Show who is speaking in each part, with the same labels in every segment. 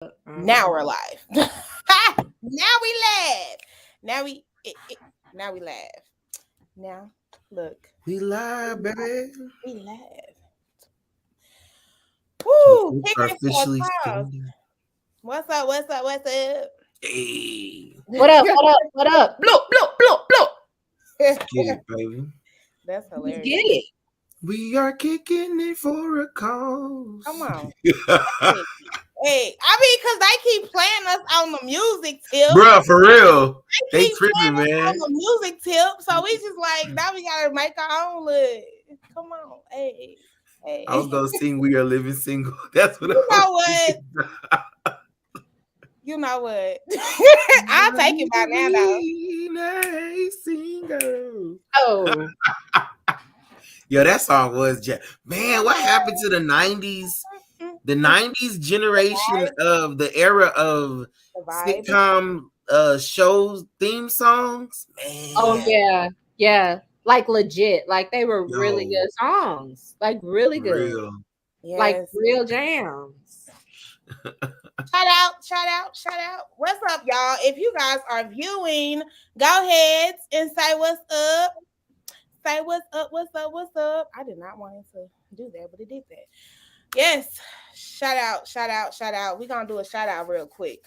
Speaker 1: Now we're live. Now we laugh. Now we laugh. Now look,
Speaker 2: We live, baby.
Speaker 1: we laugh.
Speaker 2: The
Speaker 1: Woo!
Speaker 2: folks are
Speaker 1: Kicking for a
Speaker 2: officially
Speaker 1: cause.
Speaker 2: standing.
Speaker 1: What's up? What's up? What's up?
Speaker 2: Hey,
Speaker 3: What up? What up? What up? Bloop, bloop, bloop, bloop.
Speaker 2: let's get it, baby.
Speaker 1: That's
Speaker 3: Let's
Speaker 1: hilarious.
Speaker 3: get it.
Speaker 2: We are kicking it for a cause.
Speaker 1: Come on. Hey, I mean, because they keep playing us on the music tip.
Speaker 2: Bruh, for real.
Speaker 1: They
Speaker 2: They
Speaker 1: keep
Speaker 2: tripping,
Speaker 1: playing us on
Speaker 2: man.
Speaker 1: the music tip. So we just like, now we got to make our own look. Come on. Hey.
Speaker 2: I was gonna sing "We Are Living Single." That's what
Speaker 1: You
Speaker 2: I
Speaker 1: know
Speaker 2: was
Speaker 1: what? You know what? I'll take it by now, though.
Speaker 2: Single.
Speaker 3: Oh,
Speaker 2: Yo, that song was man. What happened to the '90s? The '90s generation of the era of
Speaker 1: The vibe.
Speaker 2: sitcom shows theme songs. Man.
Speaker 3: oh yeah, yeah. Like legit. Like they were really
Speaker 2: Yo.
Speaker 3: good songs. Like really good.
Speaker 2: Real.
Speaker 1: Yes.
Speaker 3: Like real jams.
Speaker 1: Shout out. What's up, y'all? If you guys are viewing, go ahead and say what's up. Say what's up. I did not want it to do that, but it did that. Yes. Shout out. We're going to do a shout out real quick.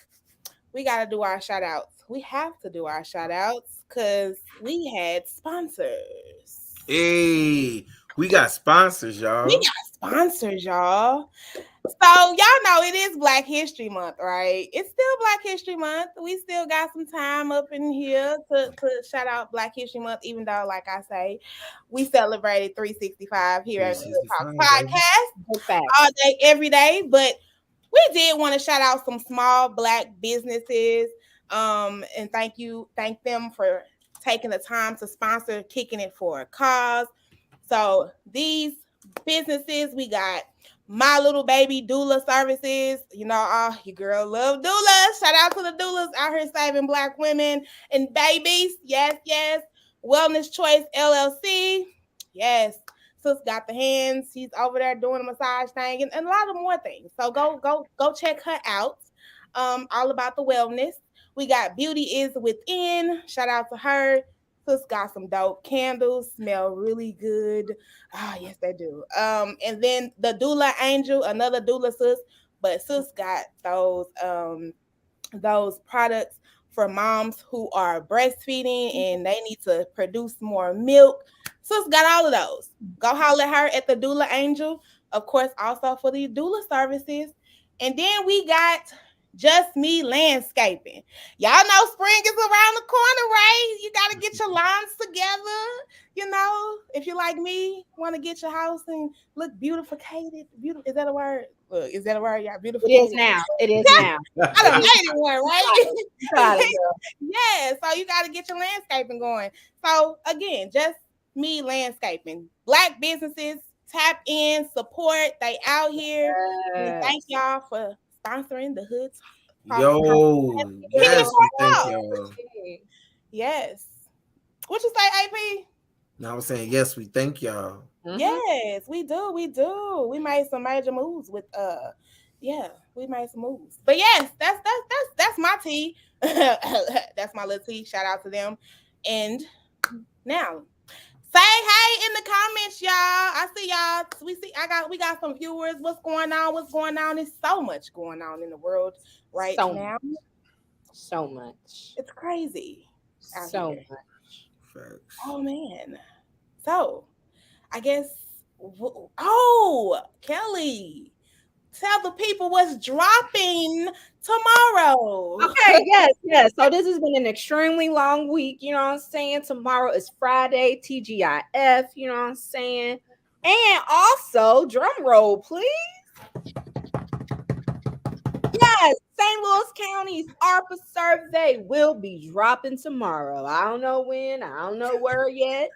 Speaker 1: We got to do our shout outs. We have to do our shout outs because we had sponsors.
Speaker 2: Hey, we got sponsors, y'all.
Speaker 1: We got sponsors, y'all. So y'all know it is Black History Month, right? It's still Black History Month. We still got some time up in here to shout out Black History Month, even though, like I say, we celebrated 365 here at the Hip Hop Podcast all day, every day. But we did want to shout out some small Black businesses, and thank them for taking the time to sponsor Kicking It for a Cause. So these businesses, we got My Little Baby Doula Services. You know, your girl love doulas. Shout out to the doulas out here saving Black women and babies. Yes. Wellness Choice LLC. Yes. Sis got the hands. She's over there doing a massage thing and a lot of more things. So go check her out. All about the wellness. We got Beauty is Within. Shout out to her. Sis got some dope candles, smell really good. Ah, yes, they do. And then the Doula Angel, another doula sis, but sis got those products for moms who are breastfeeding and they need to produce more milk. Sis got all of those. Go holler at her at the Doula Angel, of course, also for the doula services. And then we got Just Me Landscaping. Y'all know spring is around the corner, right? You got to get your lawns together. You know, if you like me, want to get your house and look beautificated. Beautiful. Is that a word? Look, is that a word? Y'all beautiful.
Speaker 3: It is now. It is now.
Speaker 1: I done made it one, right?
Speaker 3: Got it,
Speaker 1: Yeah. So you got to get your landscaping going. So again, Just Me Landscaping. Black businesses, tap in, support. They out here.
Speaker 3: Yes.
Speaker 1: Thank y'all for sponsoring the Hoods.
Speaker 2: Yo, yes, we thank y'all.
Speaker 1: Yes. What you say, AP?
Speaker 2: No, I was saying yes, we thank y'all.
Speaker 3: Mhm.
Speaker 1: Yes, we do. We made some major moves with we made some moves. But yes, that's my tea. That's my little tea. Shout out to them. And now say hey in the comments, y'all. I see y'all. We got some viewers. What's going on? There's so much going on in the world right now.
Speaker 3: So much.
Speaker 1: It's crazy.
Speaker 3: So
Speaker 1: here.
Speaker 3: much.
Speaker 2: Facts.
Speaker 1: Oh man. So I guess Kelly, tell the people what's dropping tomorrow.
Speaker 3: Okay, yes. So this has been an extremely long week, you know what I'm saying? Tomorrow is Friday, TGIF, you know what I'm saying? And also, drum roll, please. Yes, St. Louis County's ARPA survey will be dropping tomorrow. I don't know when, I don't know where yet.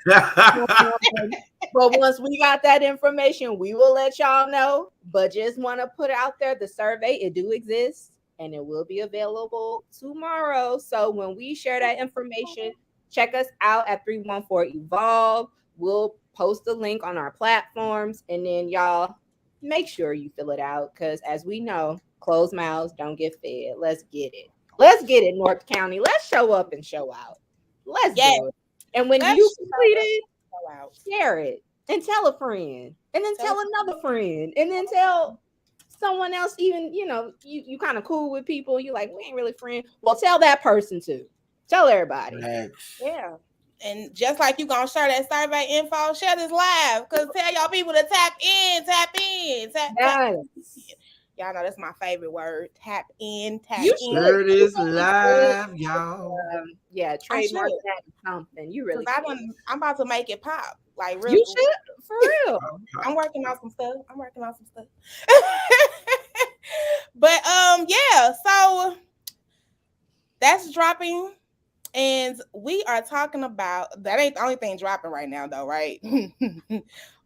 Speaker 3: But once we got that information, we will let y'all know. But just want to put out there, the survey, it do exist and it will be available tomorrow. So when we share that information, check us out at 314 Evolve. We'll post the link on our platforms, and then y'all make sure you fill it out, because as we know, closed mouths don't get fed. Let's get it. Let's get it, North County. Let's show up and show out. Let's do it. And when you complete it, share it and tell a friend, and then tell another friend, and then tell someone else. Even you kind of cool with people. You like, we ain't really friends. Well, tell that person too. Tell everybody.
Speaker 1: Yeah. And just like you gonna share that survey info, share this live. Cause tell y'all people to tap in. Y'all know that's my favorite word. Tap in.
Speaker 2: Share this live, y'all.
Speaker 3: Yeah, trademark that something. You really.
Speaker 1: I'm about to make it pop. Like really.
Speaker 3: You should, for real.
Speaker 1: I'm working on some stuff. But yeah. So that's dropping. And we are talking about, that ain't the only thing dropping right now though, right?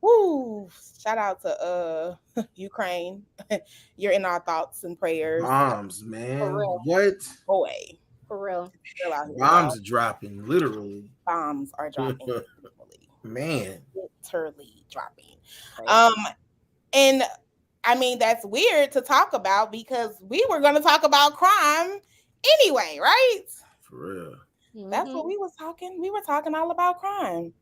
Speaker 1: Woo! Shout out to Ukraine. You're in our thoughts and prayers.
Speaker 2: Bombs, man.
Speaker 3: For real.
Speaker 2: What?
Speaker 1: Boy.
Speaker 3: For real.
Speaker 2: Bombs are dropping, literally.
Speaker 1: Bombs are dropping.
Speaker 2: Man.
Speaker 1: Literally dropping. And I mean, that's weird to talk about because we were going to talk about crime anyway, right?
Speaker 2: For real.
Speaker 1: That's what we was talking. We were talking all about crime.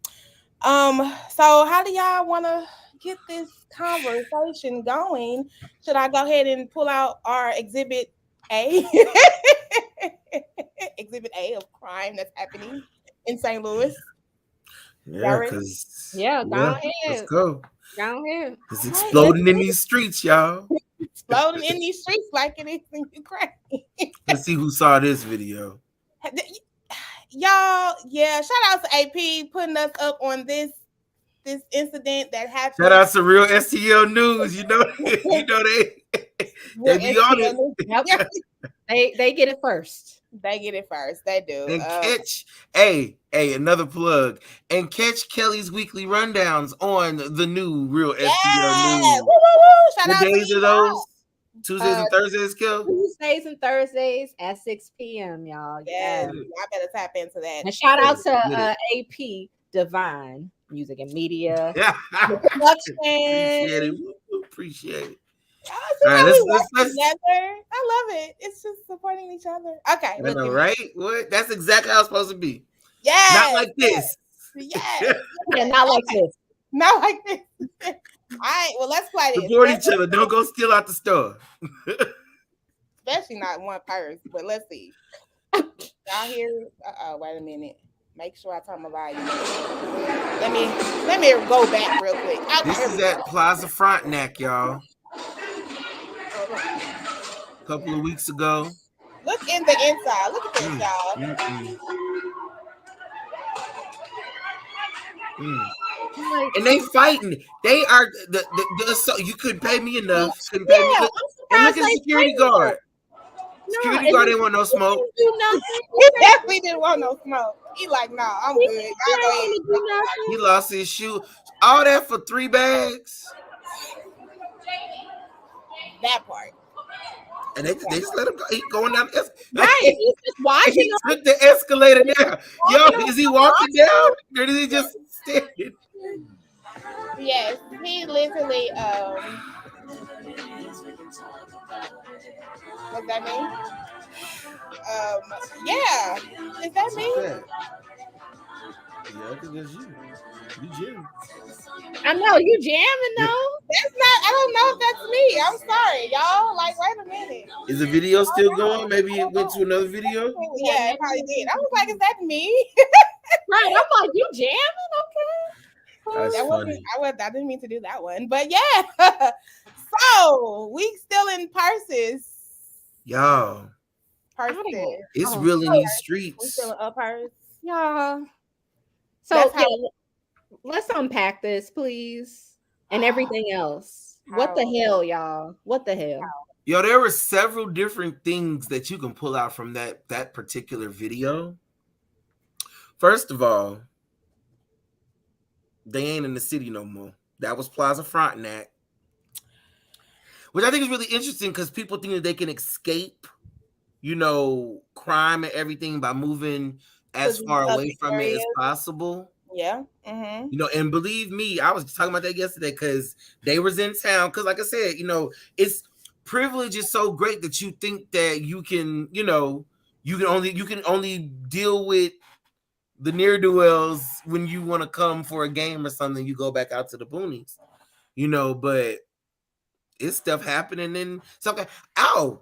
Speaker 1: So how do y'all want to get this conversation going? Should I go ahead and pull out our exhibit A? Exhibit A of crime that's happening in St. Louis.
Speaker 2: Yeah, because
Speaker 3: go ahead.
Speaker 2: Let's go.
Speaker 3: Go ahead.
Speaker 2: It's exploding in these streets, y'all.
Speaker 1: Exploding in these streets like it is in Ukraine.
Speaker 2: Let's see who saw this video.
Speaker 1: Y'all, yeah, shout out to AP putting us up on this incident that happened.
Speaker 2: Shout out to Real STL News. You know they be on it.
Speaker 3: Yep. They get it first.
Speaker 1: They get it first. They do.
Speaker 2: And catch, another plug. And catch Kelly's weekly rundowns on the new Real STL News.
Speaker 1: Woo! Shout out
Speaker 2: days
Speaker 1: to
Speaker 2: are those? Tuesdays and Thursdays, Kel?
Speaker 3: Tuesdays and Thursdays at 6 p.m., y'all.
Speaker 1: Yeah, I better tap into that.
Speaker 3: And shout out to AP Divine Music and Media.
Speaker 2: Appreciate it.
Speaker 1: All right, let's together. I love it. It's just supporting each other. Okay.
Speaker 2: I know, right? What? That's exactly how it's supposed to be.
Speaker 1: Yeah.
Speaker 2: Not like this.
Speaker 1: Yeah.
Speaker 3: Not like this.
Speaker 1: Not like this. All right, well, let's play this.
Speaker 2: Support each other. Don't go steal out the store.
Speaker 1: Especially not one purse, but let's see. Y'all hear? Wait a minute. Make sure I turn my volume. Let me go back real quick.
Speaker 2: This is at Plaza Frontenac, y'all. A couple of weeks ago.
Speaker 1: Look in the inside. Look at this, y'all.
Speaker 2: And they fighting. They are so you couldn't pay me enough. Couldn't pay me enough. And look at the security guard. Security guard didn't want no smoke.
Speaker 1: He definitely didn't want no smoke. He like, no, I'm good.
Speaker 2: He lost his shoe. All that for 3 bags.
Speaker 1: That part.
Speaker 2: And they just let him go. He's going down the escalator.
Speaker 3: Right. He's just watching.
Speaker 2: He took the escalator down. Yo, is he walking down? Or is he just standing?
Speaker 1: Yes, he literally what's that mean? Yeah. Is that me?
Speaker 2: Yeah, I think that's you. You jamming.
Speaker 3: I know you jamming though.
Speaker 1: That's not. I don't know if that's me. I'm sorry, y'all. Like, wait a minute.
Speaker 2: Is the video still going? Maybe it went to another video.
Speaker 1: Yeah, it probably did. I was like, is that me?
Speaker 3: Right. I'm like, you jamming? Okay.
Speaker 2: That's funny.
Speaker 1: I didn't mean to do that one, but yeah. So we still in purses.
Speaker 2: Y'all.
Speaker 1: Purses.
Speaker 2: It's real in these streets.
Speaker 1: We still in a purse.
Speaker 3: Yeah. So let's unpack this, please, and everything else. What the hell, y'all? What the hell?
Speaker 2: Yo, there were several different things that you can pull out from that particular video. First of all, they ain't in the city no more. That was Plaza Frontenac, which I think is really interesting because people think that they can escape, crime and everything by moving as far away from it as possible.
Speaker 1: Yeah. Mm-hmm.
Speaker 2: And believe me, I was talking about that yesterday because they was in town. Because, like I said, it's privilege is so great that you think that you can, you can only deal with the ne'er-do-wells when you want to come for a game or something. You go back out to the boonies, but it's stuff happening in something.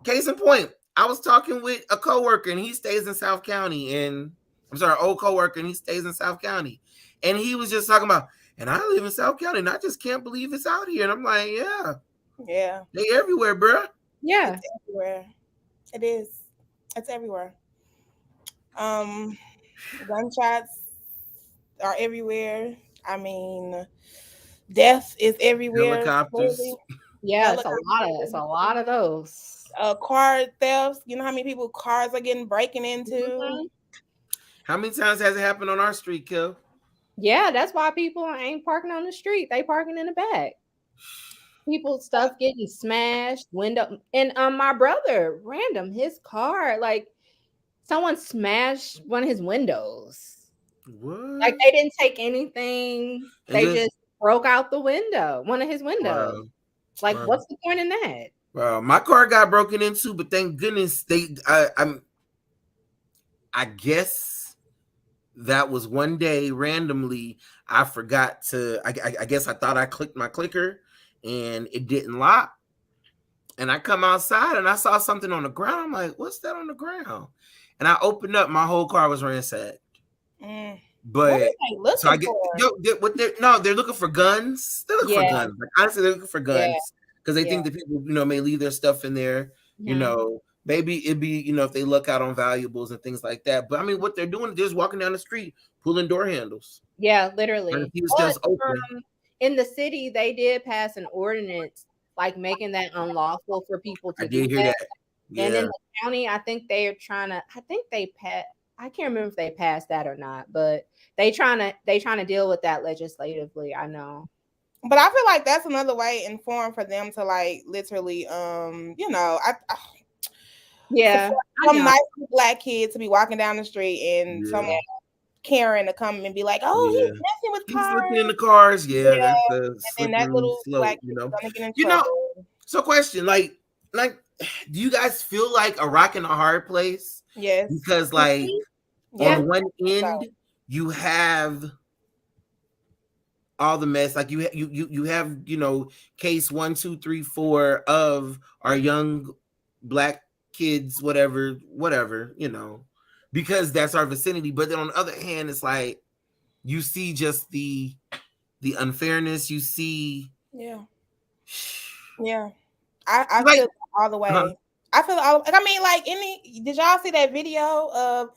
Speaker 2: Case in point, I was talking with a coworker and he stays in South County, and I'm sorry, old coworker, and he stays in South County, and he was just talking about, and I live in South County, and I just can't believe it's out here. And I'm like,
Speaker 1: yeah,
Speaker 2: they everywhere, bro.
Speaker 3: Yeah,
Speaker 1: it's everywhere. It is. It's everywhere. Gunshots are everywhere. I mean, death is everywhere.
Speaker 2: Helicopters.
Speaker 3: Yeah, it's a lot of those.
Speaker 1: Car thefts. You know how many people cars are getting breaking into?
Speaker 3: Mm-hmm.
Speaker 2: How many times has it happened on our street, Kel?
Speaker 3: Yeah, that's why people ain't parking on the street. They parking in the back. People's stuff getting smashed, window. And my brother, random, his car, like someone smashed one of his windows.
Speaker 2: What?
Speaker 3: Like they didn't take anything. They just broke out the window, one of his windows. Wow. Like, what's the point in that?
Speaker 2: Well, my car got broken into, but thank goodness I guess that was one day randomly I forgot to. I guess I thought I clicked my clicker and it didn't lock. And I come outside and I saw something on the ground. I'm like, what's that on the ground? And I opened up, my whole car was ransacked. But so I get they're looking for guns. They're looking for guns. Like, honestly, they're looking for guns because they think that people, may leave their stuff in there. Maybe it'd be, if they look out on valuables and things like that. But I mean, what they're doing, they're just walking down the street, pulling door handles.
Speaker 3: Yeah, literally.
Speaker 2: Open.
Speaker 3: In the city, they did pass an ordinance like making that unlawful for people to do that. Yeah. And in the county, I think they are trying to. I can't remember if they passed that or not, but they trying to deal with that legislatively. I know.
Speaker 1: But I feel like that's another way in form for them to like literally, some nice black kid to be walking down the street and someone Karen to come and be like, "Oh, he's messing with cars.
Speaker 2: He's looking in the cars."
Speaker 1: And that little black kid's gonna get in trouble.
Speaker 2: So question, like, do you guys feel like a rock and a hard place?
Speaker 1: Yes.
Speaker 2: Because like on one end you have all the mess, like you have case 1, 2, 3, 4 of our young black kids, whatever, because that's our vicinity. But then on the other hand, it's like you see just the unfairness. You see,
Speaker 1: I feel it all the way. I feel did y'all see that video of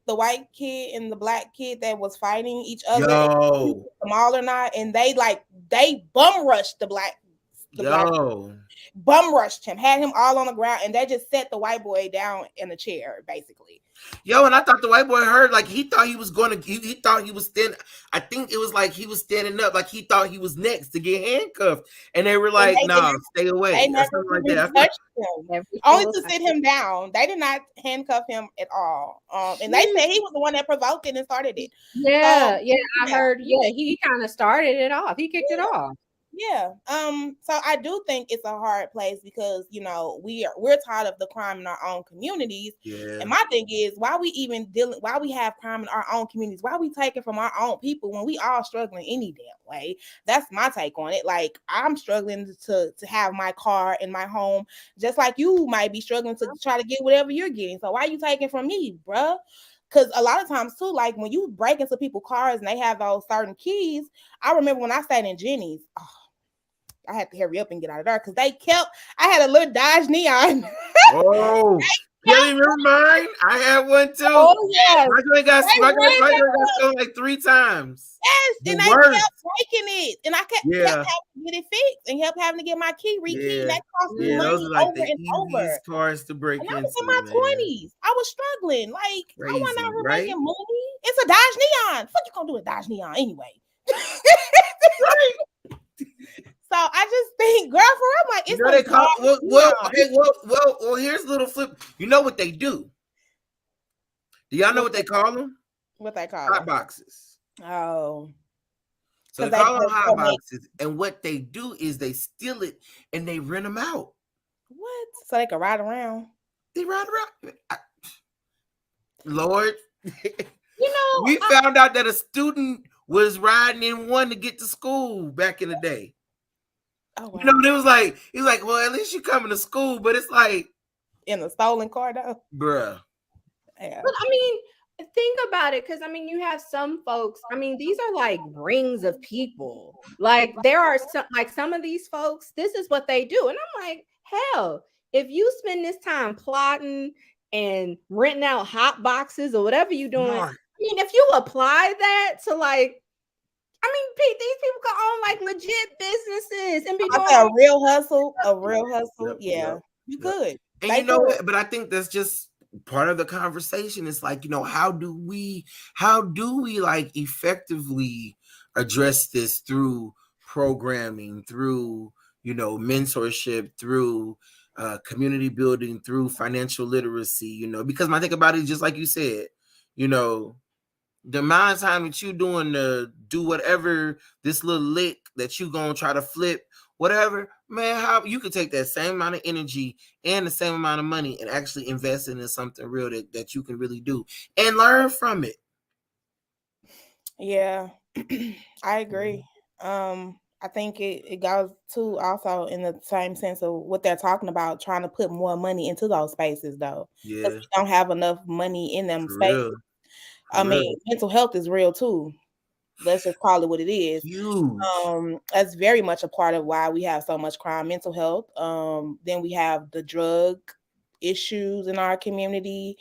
Speaker 1: the white kid and the black kid that was fighting each other, small or not, and they bum rushed the black bum rushed him, had him all on the ground, and they just set the white boy down in a chair, basically.
Speaker 2: And I thought the white boy heard, like he thought he was he thought he was standing. I think it was like he was standing up, like he thought he was next to get handcuffed, and they were like, "Nah, stay away."
Speaker 1: They never touched him, only to sit him down. They did not handcuff him at all. And they said he was the one that provoked it and started it.
Speaker 3: I heard. He kind of started it off. He kicked it off.
Speaker 1: So I do think it's a hard place because we're tired of the crime in our own communities. And my thing is, why we have crime in our own communities? Why we take it from our own people when we all struggling any damn way? That's my take on it. Like, I'm struggling to have my car in my home, just like you might be struggling to try to get whatever you're getting. So why you taking from me, bruh? Because a lot of times too, like when you break into people's cars and they have those certain keys. I remember when I stayed in Jenny's, I had to hurry up and get out of there because I had a little Dodge Neon.
Speaker 2: Oh, you remember mine? I had one too.
Speaker 1: Oh, yeah.
Speaker 2: My joint got stolen like 3 times.
Speaker 1: Yes, and they kept breaking it. And I kept having to get it fixed and kept having to get my key rekeyed. That cost me money
Speaker 2: those are like
Speaker 1: over
Speaker 2: the
Speaker 1: and over.
Speaker 2: Cars to break
Speaker 1: into. I
Speaker 2: was
Speaker 1: in my 20s. I was struggling. Like,
Speaker 2: crazy,
Speaker 1: I wasn't out here making money. It's a Dodge Neon. What you gonna do with Dodge Neon anyway? So I just think, girl, I'm like, it's
Speaker 2: well, here's a little flip. You know what they do? Do y'all know what they call them?
Speaker 1: What they call
Speaker 2: hot boxes.
Speaker 1: Oh.
Speaker 2: So they call them hot boxes. And what they do is they steal it and they rent them out.
Speaker 1: What? So they can ride around?
Speaker 2: They ride around. Lord,
Speaker 3: You know,
Speaker 2: we found out that a student was riding in one to get to school back in the day.
Speaker 1: Oh wow.
Speaker 2: You know, it was like, he's like, well, at least you coming to school, but it's like,
Speaker 1: in a stolen car though.
Speaker 2: bruh.
Speaker 1: Yeah.
Speaker 3: But I mean, think about it, because I mean, you have some folks. I mean, these are like rings of people. Like there are some of these folks. This is what they do, and I'm like, hell, if you spend this time plotting and renting out hot boxes or whatever you're doing,
Speaker 2: Smart.
Speaker 3: I mean, if you apply that to like. I mean, these people can own like legit businesses and be doing
Speaker 1: a real hustle. A real hustle.
Speaker 2: Yep,
Speaker 1: Yeah,
Speaker 2: yep,
Speaker 1: you
Speaker 2: yep.
Speaker 1: could.
Speaker 2: And
Speaker 1: they
Speaker 2: you know
Speaker 1: could.
Speaker 2: what? But I think that's just part of the conversation. It's like, you know, how do we like effectively address this through programming, through, you know, mentorship, through community building, through financial literacy, you know, because my thing about it is just like you said, you know, the amount of time that you doing to do whatever this little lick that you gonna try to flip, whatever, man, how you could take that same amount of energy and the same amount of money and actually invest in something real that you can really do and learn from it.
Speaker 1: Yeah, I agree. I think it goes too also in the same sense of what they're talking about, trying to put more money into those spaces though.
Speaker 2: Yeah,
Speaker 1: Because we don't have enough money in them
Speaker 2: for
Speaker 1: spaces.
Speaker 2: real.
Speaker 1: I mean, mental health is real too. Let's just call it what it is.
Speaker 2: Huge.
Speaker 1: That's very much a part of why we have so much crime, mental health. Then we have the drug issues in our community.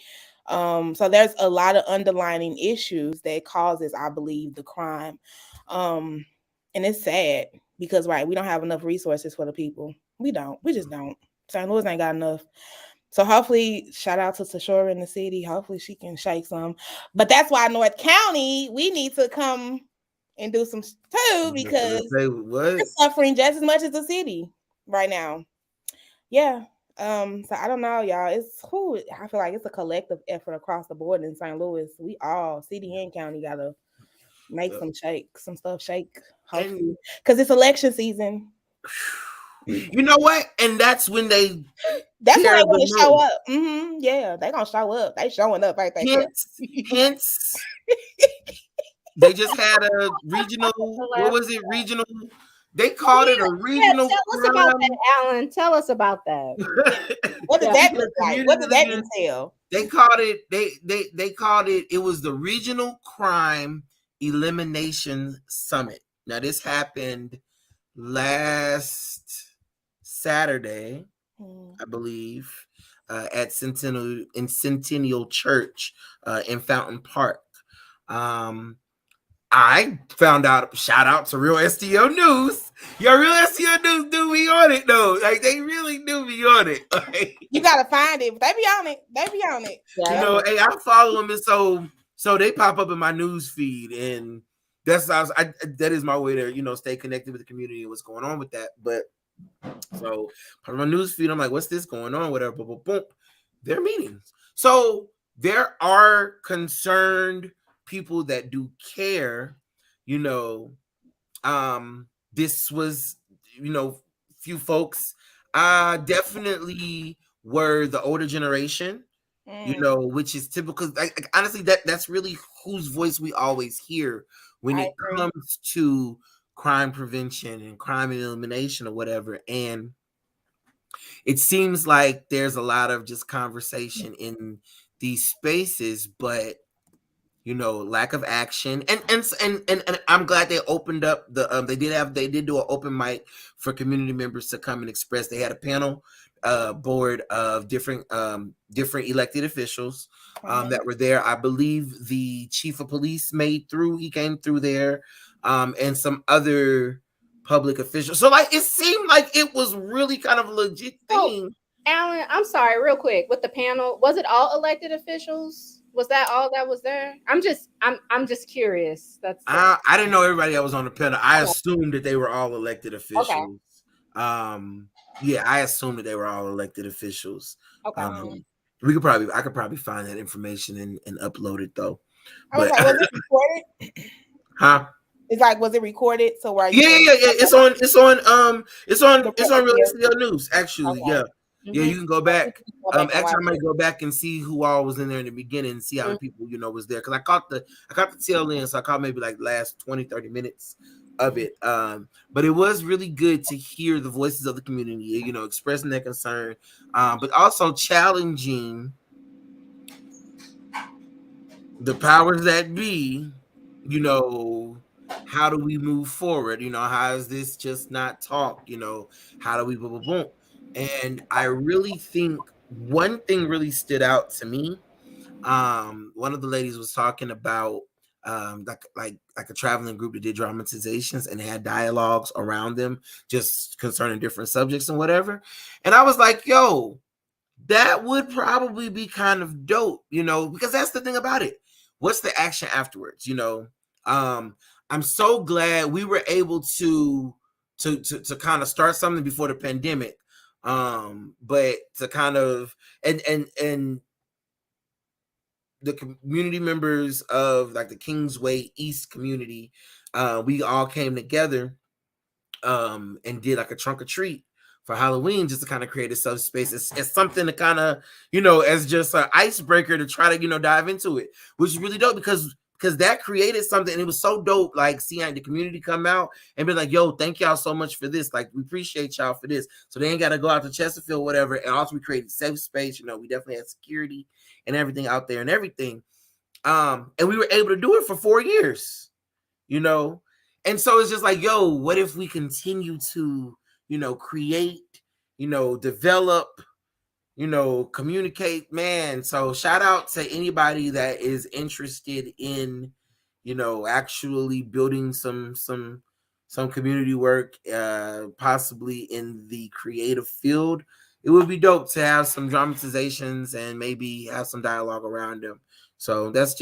Speaker 1: So there's a lot of underlying issues that causes, I believe, the crime. And it's sad because we don't have enough resources for the people. We just don't. St. Louis ain't got enough. So hopefully, shout out to Tashora in the city. Hopefully she can shake some. But that's why North County, we need to come and do some too, because we're suffering just as much as the city right now. Yeah. So I don't know, y'all. I feel like it's a collective effort across the board in St. Louis. We all, city and county, gotta make some stuff shake. Hopefully, because it's election season.
Speaker 2: You know what? And that's when
Speaker 1: that's when they want to show up. Yeah, they gonna show up. They showing up, right there.
Speaker 2: Hence, they just had a regional. What was it? Regional. They called it a regional.
Speaker 3: Tell us about that, Alan. Tell us about that.
Speaker 1: What does that look like? What does that entail?
Speaker 2: They called it. They called it. It was the Regional Crime Elimination Summit. Now this happened last Saturday, I believe, at Centennial Church in Fountain Park. I found out, shout out to Real STL News. Your Real STL News do be on it though. Like they really do be on it. Like,
Speaker 1: you gotta find it. They be on it. They be on it.
Speaker 2: Yeah. You know, hey, I follow them, and so they pop up in my news feed, and that is my way to, you know, stay connected with the community and what's going on with that. But so on my news feed, I'm like, what's this going on? Whatever, boom, boom, boom. Their meetings. So there are concerned people that do care, you know. This was, you know, few folks definitely were the older generation, you know, which is typical. Like, honestly, that's really whose voice we always hear when it comes to crime prevention and crime elimination or whatever. And it seems like there's a lot of just conversation in these spaces, but you know, lack of action, and I'm glad they opened up the they did do an open mic for community members to come and express. They had a panel board of different elected officials that were there. I believe the chief of police he came through there, and some other public officials. So like it seemed like it was really kind of a legit thing.
Speaker 3: Alan, I'm sorry, real quick, with the panel, was it all elected officials? Was that all that was there? I'm just curious.
Speaker 2: I didn't know everybody that was on the panel. I assumed that they were all elected officials. Okay. Yeah, I assumed that they were all elected officials. Okay. I could probably find that information and upload it though.
Speaker 1: Was it recorded?
Speaker 2: Huh?
Speaker 1: It's like, was it recorded? So where?
Speaker 2: Yeah. It's on Real STL News actually. Okay. Yeah. Yeah, you can go back.
Speaker 1: Go back and
Speaker 2: Actually,
Speaker 1: watch
Speaker 2: I might
Speaker 1: it.
Speaker 2: go back and see who all was in there in the beginning and see how many people, was there. Because I caught the tail end, so I caught maybe like last 20, 30 minutes of it. But it was really good to hear the voices of the community, expressing their concern, but also challenging the powers that be, how do we move forward? How is this just not talk? How do we boom, boom, boom? And I really think one thing really stood out to me. One of the ladies was talking about like a traveling group that did dramatizations and had dialogues around them just concerning different subjects and whatever. And I was like, yo, that would probably be kind of dope, because that's the thing about it. What's the action afterwards? I'm so glad we were able to kind of start something before the pandemic. But to kind of and the community members of like the Kingsway East community, we all came together and did like a trunk or treat for Halloween, just to kind of create a subspace. It's something to kind of, as just an icebreaker to try to, dive into it, which is really dope because that created something. And it was so dope, like seeing the community come out and be like, yo, thank y'all so much for this. Like, we appreciate y'all for this. So they ain't got to go out to Chesterfield, whatever. And also we created safe space. We definitely had security and everything out there and everything. And we were able to do it for 4 years, and so it's just like, yo, what if we continue to, create, develop, communicate, man. So shout out to anybody that is interested in, actually building some community work, possibly in the creative field. It would be dope to have some dramatizations and maybe have some dialogue around them. So that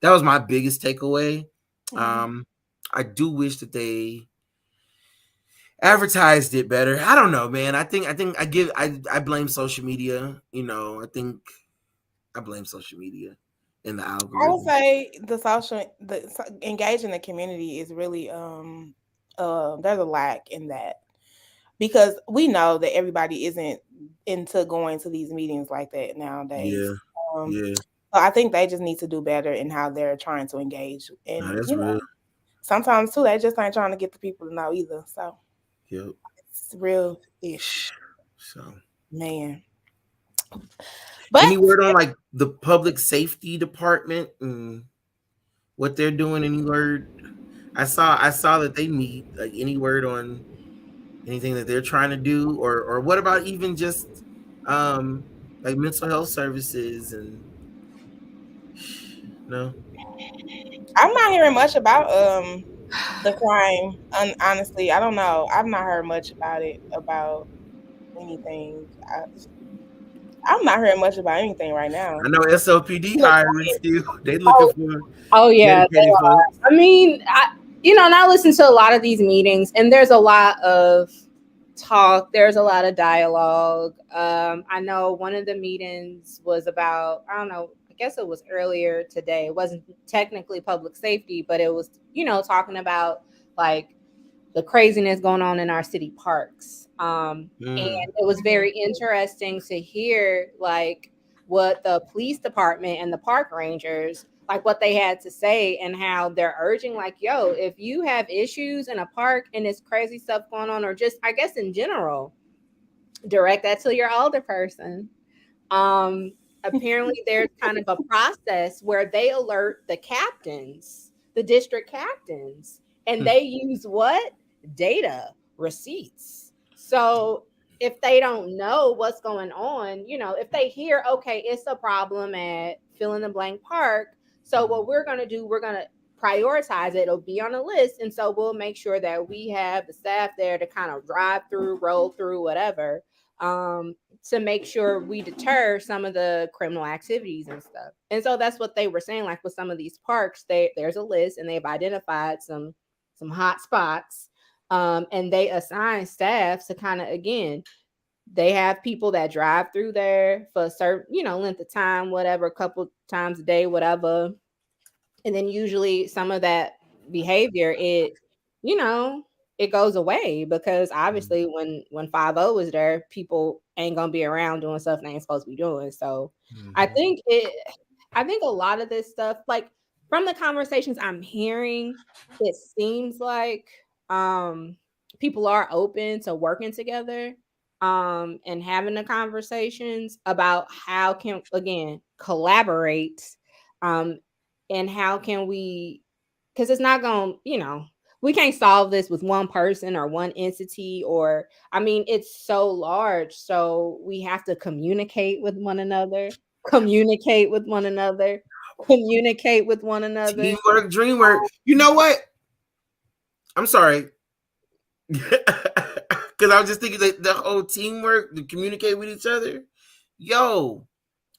Speaker 2: was my biggest takeaway. I do wish that they advertised it better. I don't know, man. I think I blame social media. I think I blame social media in the
Speaker 1: I would
Speaker 2: algorithm.
Speaker 1: say engaging the community is really there's a lack in that, because we know that everybody isn't into going to these meetings like that nowadays.
Speaker 2: Yeah,
Speaker 1: So
Speaker 2: yeah.
Speaker 1: I think they just need to do better in how they're trying to engage.
Speaker 2: Nah,
Speaker 1: And
Speaker 2: that's real.
Speaker 1: sometimes too, they just ain't trying to get the people to know either. So
Speaker 2: Yep.
Speaker 1: it's real ish,
Speaker 2: So
Speaker 1: man. But
Speaker 2: any word on like the public safety department and what they're doing? Any word? I saw that they meet. Like, any word on anything that they're trying to do, or what about even just like mental health services and no?
Speaker 1: I'm not hearing much about the crime. Honestly, I don't know. I've not heard much about it, about anything. I'm not hearing much about anything right now.
Speaker 2: I know SLPD
Speaker 1: Look,
Speaker 2: hiring still. They looking for
Speaker 3: Oh yeah, they
Speaker 2: dedicated
Speaker 3: are.
Speaker 2: folks.
Speaker 3: I mean, and I listen to a lot of these meetings, and there's a lot of talk. There's a lot of dialogue. I know one of the meetings was about, I don't know, I guess it was earlier today. It wasn't technically public safety, but it was, talking about like the craziness going on in our city parks. And it was very interesting to hear like what the police department and the park rangers, like what they had to say, and how they're urging like, yo, if you have issues in a park and there's crazy stuff going on, or just I guess in general, direct that to your older person. Apparently there's kind of a process where they alert the captains, the district captains, and they use what? Data, receipts. So if they don't know what's going on, if they hear, okay, it's a problem at fill in the blank park. So what we're going to do, we're going to prioritize it. It'll be on a list. And so we'll make sure that we have the staff there to kind of drive through, roll through, whatever, to make sure we deter some of the criminal activities and stuff. And so that's what they were saying. Like with some of these parks, there's a list and they've identified some hot spots. And they assign staff to kind of, again, they have people that drive through there for a certain, length of time, whatever, a couple times a day, whatever. And then usually some of that behavior, it, it goes away, because obviously when 5-0 was there, people ain't gonna be around doing stuff they ain't supposed to be doing. So I think a lot of this stuff, like from the conversations I'm hearing, it seems like people are open to working together and having the conversations about how can, again, collaborate, and how can we, because it's not going to, we can't solve this with one person or one entity, or I mean, it's so large, so we have to communicate with one another, communicate with one another, communicate with one another.
Speaker 2: Teamwork, dream work. You know what? I'm sorry. Because I was just thinking that the whole teamwork, to communicate with each other. Yo,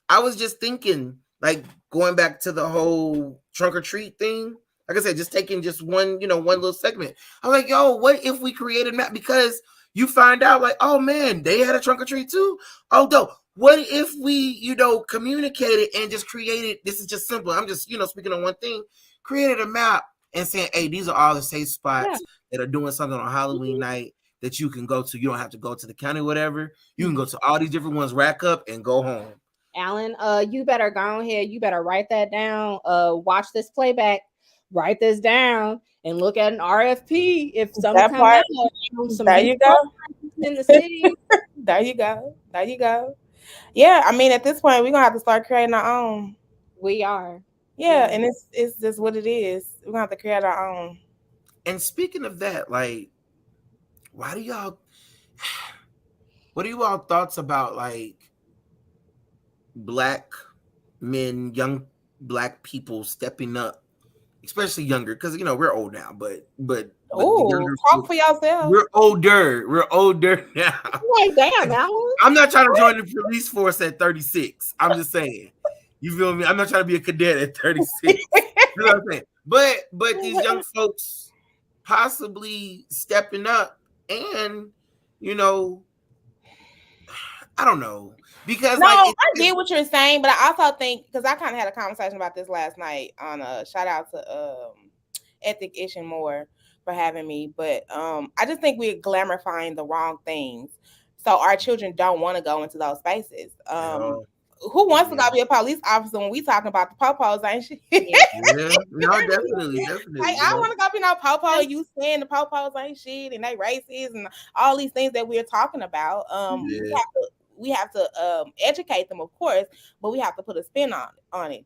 Speaker 2: I was just thinking, like, going back to the whole trunk or treat thing. Like I said, just taking just one little segment. I'm like, yo, what if we created map? Because you find out, like, oh man, they had a trunk or treat too. Oh, no. What if we, communicated and just created? This is just simple. I'm just, speaking on one thing. Created a map and saying, hey, these are all the safe spots that are doing something on Halloween night that you can go to. You don't have to go to the county, whatever. You can go to all these different ones, rack up, and go home.
Speaker 3: Alan, you better go ahead. You better write that down. Watch this playback. Write this down and look at an RFP. If something comes out,
Speaker 1: there you go.
Speaker 3: In the city.
Speaker 1: There you go. There you go. Yeah, I mean, at this point, we're gonna have to start creating our own.
Speaker 3: We are.
Speaker 1: Yeah, and it's just what it is. We're gonna have to create our own.
Speaker 2: And speaking of that, like, what are you all thoughts about, like, Black men, young Black people stepping up, especially younger, because we're old now, but
Speaker 1: talk for yourself.
Speaker 2: We're older now.
Speaker 3: Like, damn, Alan.
Speaker 2: I'm not trying to join the police force at 36. I'm just saying, you feel me? I'm not trying to be a cadet at 36. You know what I'm saying? But these young folks possibly stepping up, and I don't know. Because
Speaker 1: I get what you're saying, but I also think, because I kind of had a conversation about this last night on a shout out to Ethic Ish and More for having me, but I just think we're glamourifying the wrong things, so our children don't want to go into those spaces. Who wants to go be a police officer when we talking about the popos, ain't she?
Speaker 2: No, definitely.
Speaker 1: Like, I want to go be no popo. You saying the popos ain't shit and they racist and all these things that we're talking about. We have to educate them, of course, but we have to put a spin on it.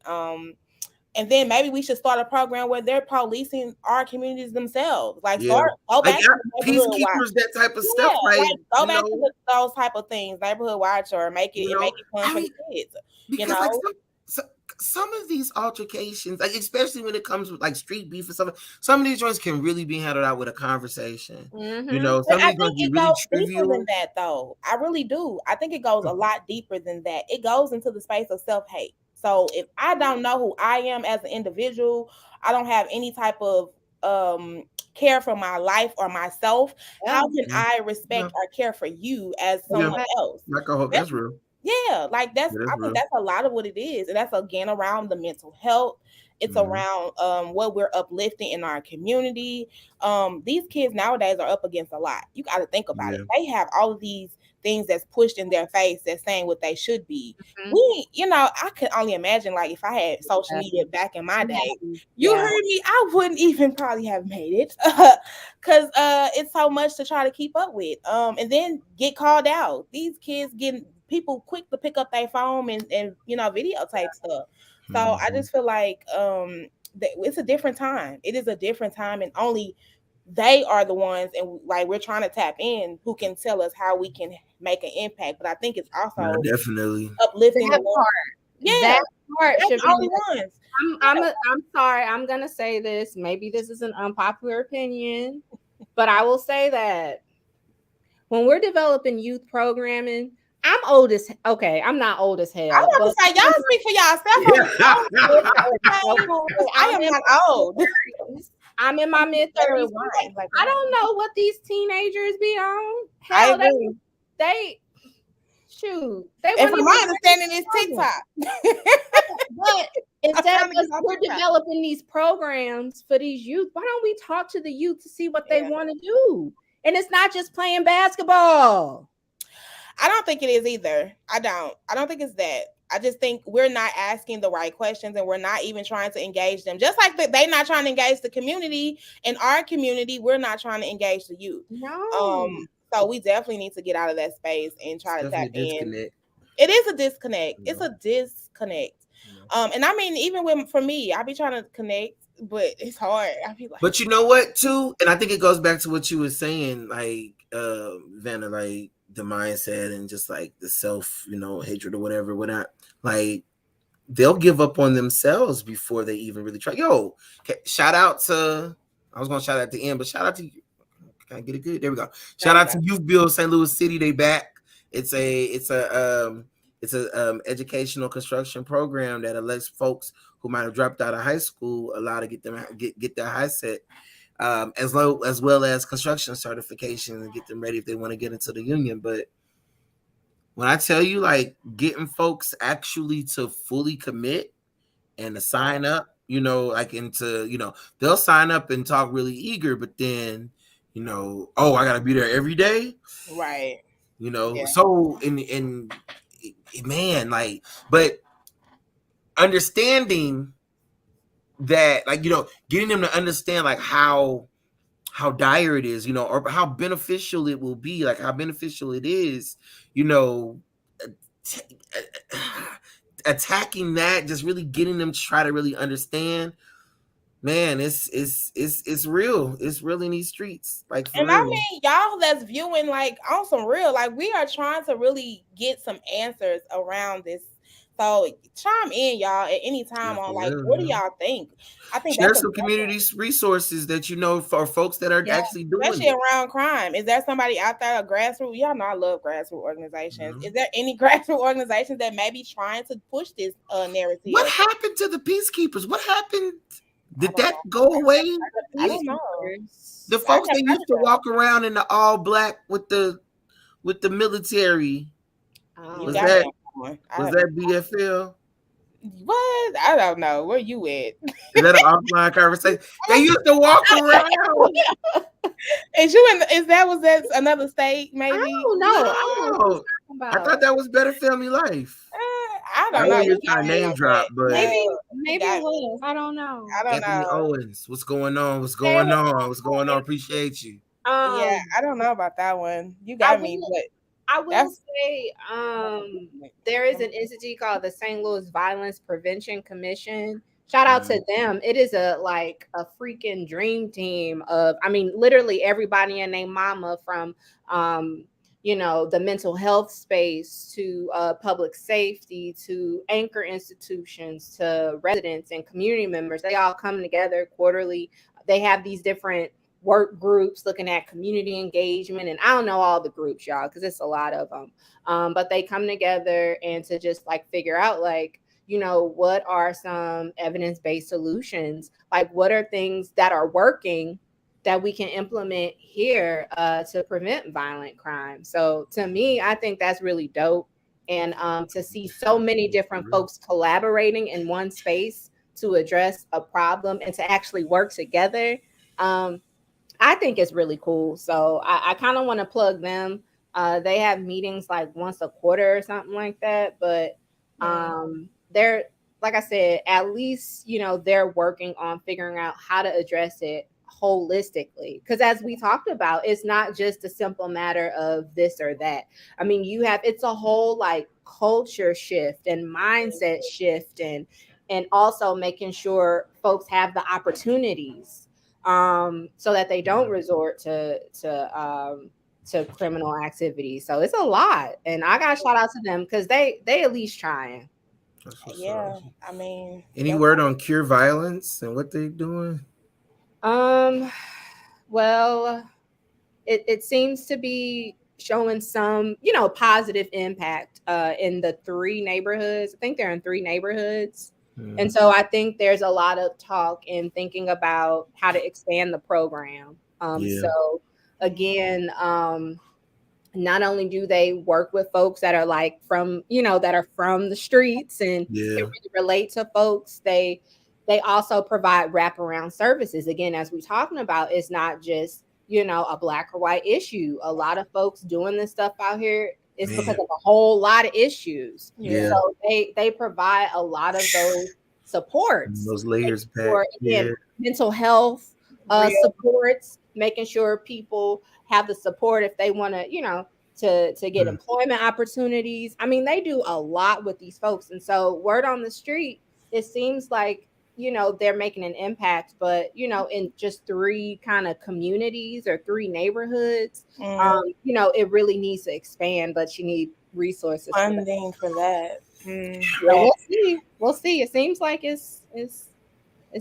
Speaker 1: And then maybe we should start a program where they're policing our communities themselves. Like, go back to
Speaker 2: peacekeepers, that type of stuff.
Speaker 1: Go back to those type of things, neighborhood watch, or make it fun for the kids.
Speaker 2: Because some of these altercations, like, especially when it comes with like street beef and stuff, some of these joints can really be handled out with a conversation. Some
Speaker 1: I think it goes deeper than that, though. I really do. I think it goes a lot deeper than that. It goes into the space of self-hate. So if I don't know who I am as an individual, I don't have any type of care for my life or myself. How can I respect or care for you as someone else?
Speaker 2: That's real.
Speaker 1: Yeah, like I think that's a lot of what it is. And that's, again, around the mental health. It's around what we're uplifting in our community. These kids nowadays are up against a lot. You got to think about it. They have all of these things that's pushed in their face that's saying what they should be. I could only imagine, like, if I had social media back in my day, you heard me, I wouldn't even probably have made it because it's so much to try to keep up with. And then get called out. These kids getting people quick to pick up their phone and videotape stuff. So I just feel like it's a different time. It is a different time, and only they are the ones, and like we're trying to tap in, who can tell us how we can make an impact. But I think it's also
Speaker 2: definitely
Speaker 1: uplifting
Speaker 3: that part. That part should be
Speaker 1: only ones.
Speaker 3: I'm sorry. I'm gonna say this. Maybe this is an unpopular opinion, but I will say that when we're developing youth programming, I'm old as I'm not old as hell.
Speaker 1: I want to say, y'all speak for yourself. I am not old.
Speaker 3: I'm in my mid-30s. I don't know what these teenagers be on.
Speaker 1: Hell,
Speaker 3: they shoot.
Speaker 1: And from my understanding, it's TikTok.
Speaker 3: But Instead of us, we're developing these programs for these youth. Why don't we talk to the youth to see what they want to do? And it's not just playing basketball.
Speaker 1: I don't think it is either. I don't think it's that. I just think we're not asking the right questions, and we're not even trying to engage them. Just like they're not trying to engage the community. In our community, we're not trying to engage the youth.
Speaker 3: No.
Speaker 1: So we definitely need to get out of that space and try to tap in.
Speaker 2: It
Speaker 1: is a disconnect. It's a disconnect. And I mean, even for me, I be trying to connect, but it's hard. I feel like.
Speaker 2: But you know what, too, and I think it goes back to what you were saying, like Vanna, like the mindset and just like the self, hatred or whatever. Like they'll give up on themselves before they even really try. Yo, shout out to. I was gonna shout out at the end, but shout out to. Can I get it good? There we go. Shout out to Youth Build St. Louis City. They back. It's a educational construction program that elects folks who might have dropped out of high school allowed to get them get their high set, as well as construction certification and get them ready if they want to get into the union. But when I tell you, like, getting folks actually to fully commit and to sign up, like into, they'll sign up and talk really eager, but then, oh, I gotta be there every day,
Speaker 1: right?
Speaker 2: So in man, like, but understanding that, like, getting them to understand like how dire it is, or how beneficial it will be, like how beneficial it is, attacking that, just really getting them to try to really understand. Man, it's real. It's real in these streets. Like, for real.
Speaker 1: I mean, y'all that's viewing, like, on some real, like, we are trying to really get some answers around this. So chime in, y'all, at any time on, like, what do y'all think? I think
Speaker 2: share some community resources that for folks that are actually doing
Speaker 1: especially around crime. Is there somebody out there, a grassroots? Y'all know I love grassroots organizations. Mm-hmm. Is there any grassroots organizations that may be trying to push this narrative?
Speaker 2: What happened to the peacekeepers? What happened? Did that go away?
Speaker 1: I don't know.
Speaker 2: The folks that used to walk around in the all black with the military. Was that BFL?
Speaker 1: What? I don't know. Where you at?
Speaker 2: Is that an offline conversation? They used to walk around.
Speaker 1: Was that another state? Maybe.
Speaker 3: I don't know.
Speaker 2: I thought that was Better Family Life.
Speaker 1: I don't know.
Speaker 2: You're trying to name drop, but
Speaker 3: maybe it was. I don't know.
Speaker 2: Anthony Owens, what's going on? What's going on? Appreciate you.
Speaker 1: Yeah, I don't know about that one. You got me, but
Speaker 3: I will say there is an entity called the St. Louis Violence Prevention Commission. Shout out to them. It is a freaking dream team of, I mean, literally everybody and their mama, from the mental health space to public safety to anchor institutions to residents and community members. They all come together quarterly. They have these different work groups looking at community engagement, and I don't know all the groups, y'all, because it's a lot of them. But they come together and to just like figure out, like, what are some evidence-based solutions? Like, what are things that are working that we can implement here to prevent violent crime? So to me, I think that's really dope. And to see so many different folks collaborating in one space to address a problem and to actually work together, I think it's really cool. So I kind of want to plug them. They have meetings like once a quarter or something like that. But they're, like I said, at least, they're working on figuring out how to address it holistically. Because as we talked about, it's not just a simple matter of this or that. I mean, it's a whole like culture shift and mindset shift, and also making sure folks have the opportunities so that they don't resort to criminal activity. So it's a lot, and I got to shout out to them because they at least trying.
Speaker 1: Yeah, I mean,
Speaker 2: any word on Cure Violence and what they're doing?
Speaker 3: Well, it seems to be showing some, positive impact in the 3 neighborhoods. I think they're in 3 neighborhoods. And so I think there's a lot of talk and thinking about how to expand the program. So again, not only do they work with folks that are like from, that are from the streets and can really relate to folks, they also provide wraparound services. Again, as we're talking about, it's not just, a black or white issue. A lot of folks doing this stuff out here is because of a whole lot of issues.
Speaker 2: Yeah.
Speaker 3: So they provide a lot of those supports.
Speaker 2: Those layers back.
Speaker 3: Again, mental health supports, making sure people have the support if they want to, to get employment opportunities. I mean, they do a lot with these folks. And so word on the street, it seems like, they're making an impact, but, in just 3 kind of communities or 3 neighborhoods, it really needs to expand, but you need resources.
Speaker 1: Funding for that.
Speaker 3: We'll see. It seems like it's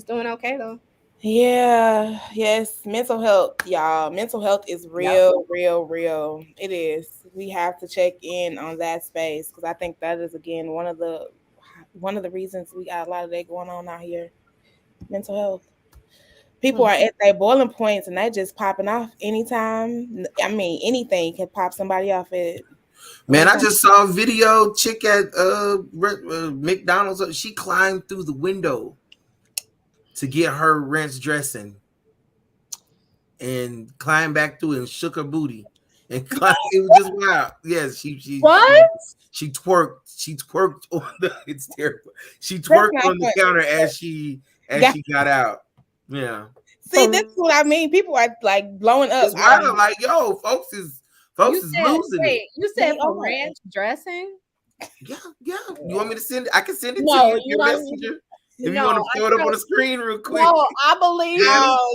Speaker 3: doing okay though.
Speaker 1: Yeah, yes, mental health, y'all. Mental health is real, real. It is. We have to check in on that space because I think that is again one of the reasons we got a lot of that going on out here. Mental health. People are at their boiling points and they just popping off anytime. I mean, anything can pop somebody off it.
Speaker 2: Man, I just saw a video. Chick at McDonald's. She climbed through the window to get her ranch dressing and climbed back through it and shook her booty and climbed. It was just wild. Yes, she twerked. She twerked on the. It's terrible. She twerked on the counter as she got out. Yeah.
Speaker 1: See, this is what I mean. People are like blowing up.
Speaker 2: It's wild. Like, yo, folks is losing it.
Speaker 3: You said for ranch dressing?
Speaker 2: Yeah. You want me to send it? I can send it to you. Your messenger. If you want to throw it up on the screen real quick.
Speaker 3: No, I believe.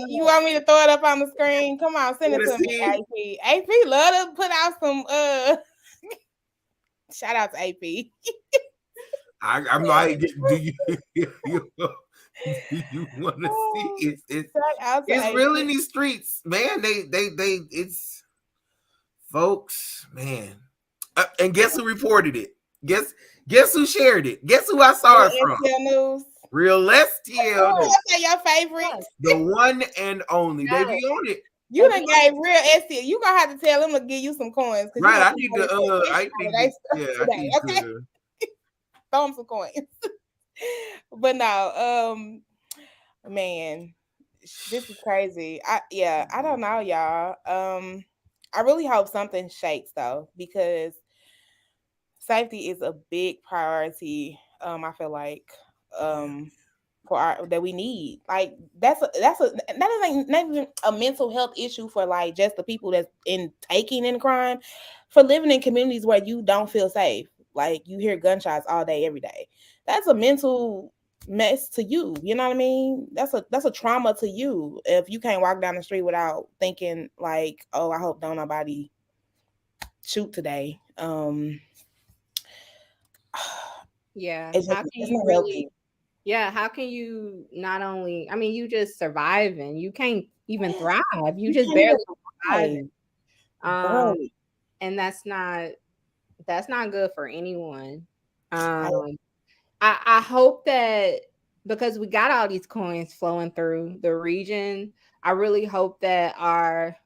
Speaker 1: You want me to throw it up on the screen? Come on, send it to me, AP. AP love to put out some shout out to AP.
Speaker 2: I'm like, do you want to see it? It's real in these streets, man. They it's folks, man. And guess who reported it? Guess who shared it? Guess who I saw it from?
Speaker 1: STL News.
Speaker 2: Real STL.
Speaker 1: What's your favorite?
Speaker 2: The one and only. They be on it.
Speaker 1: You done gave real STL. You gonna have to tell them to give you some coins.
Speaker 2: Right. I need to.
Speaker 1: Throw them some coins. But no, man, this is crazy. I don't know, y'all. I really hope something shakes though, because safety is a big priority. I feel like that we need. Like that is not even a mental health issue for like just the people that's in crime, for living in communities where you don't feel safe. Like you hear gunshots all day, every day. That's a mental mess to you. You know what I mean? That's a trauma to you if you can't walk down the street without thinking like, oh, I hope don't nobody shoot today.
Speaker 3: Yeah. How can you not only, I mean, you just surviving. You can't even thrive. You just barely surviving. And that's not good for anyone. I hope that because we got all these coins flowing through the region, I really hope that our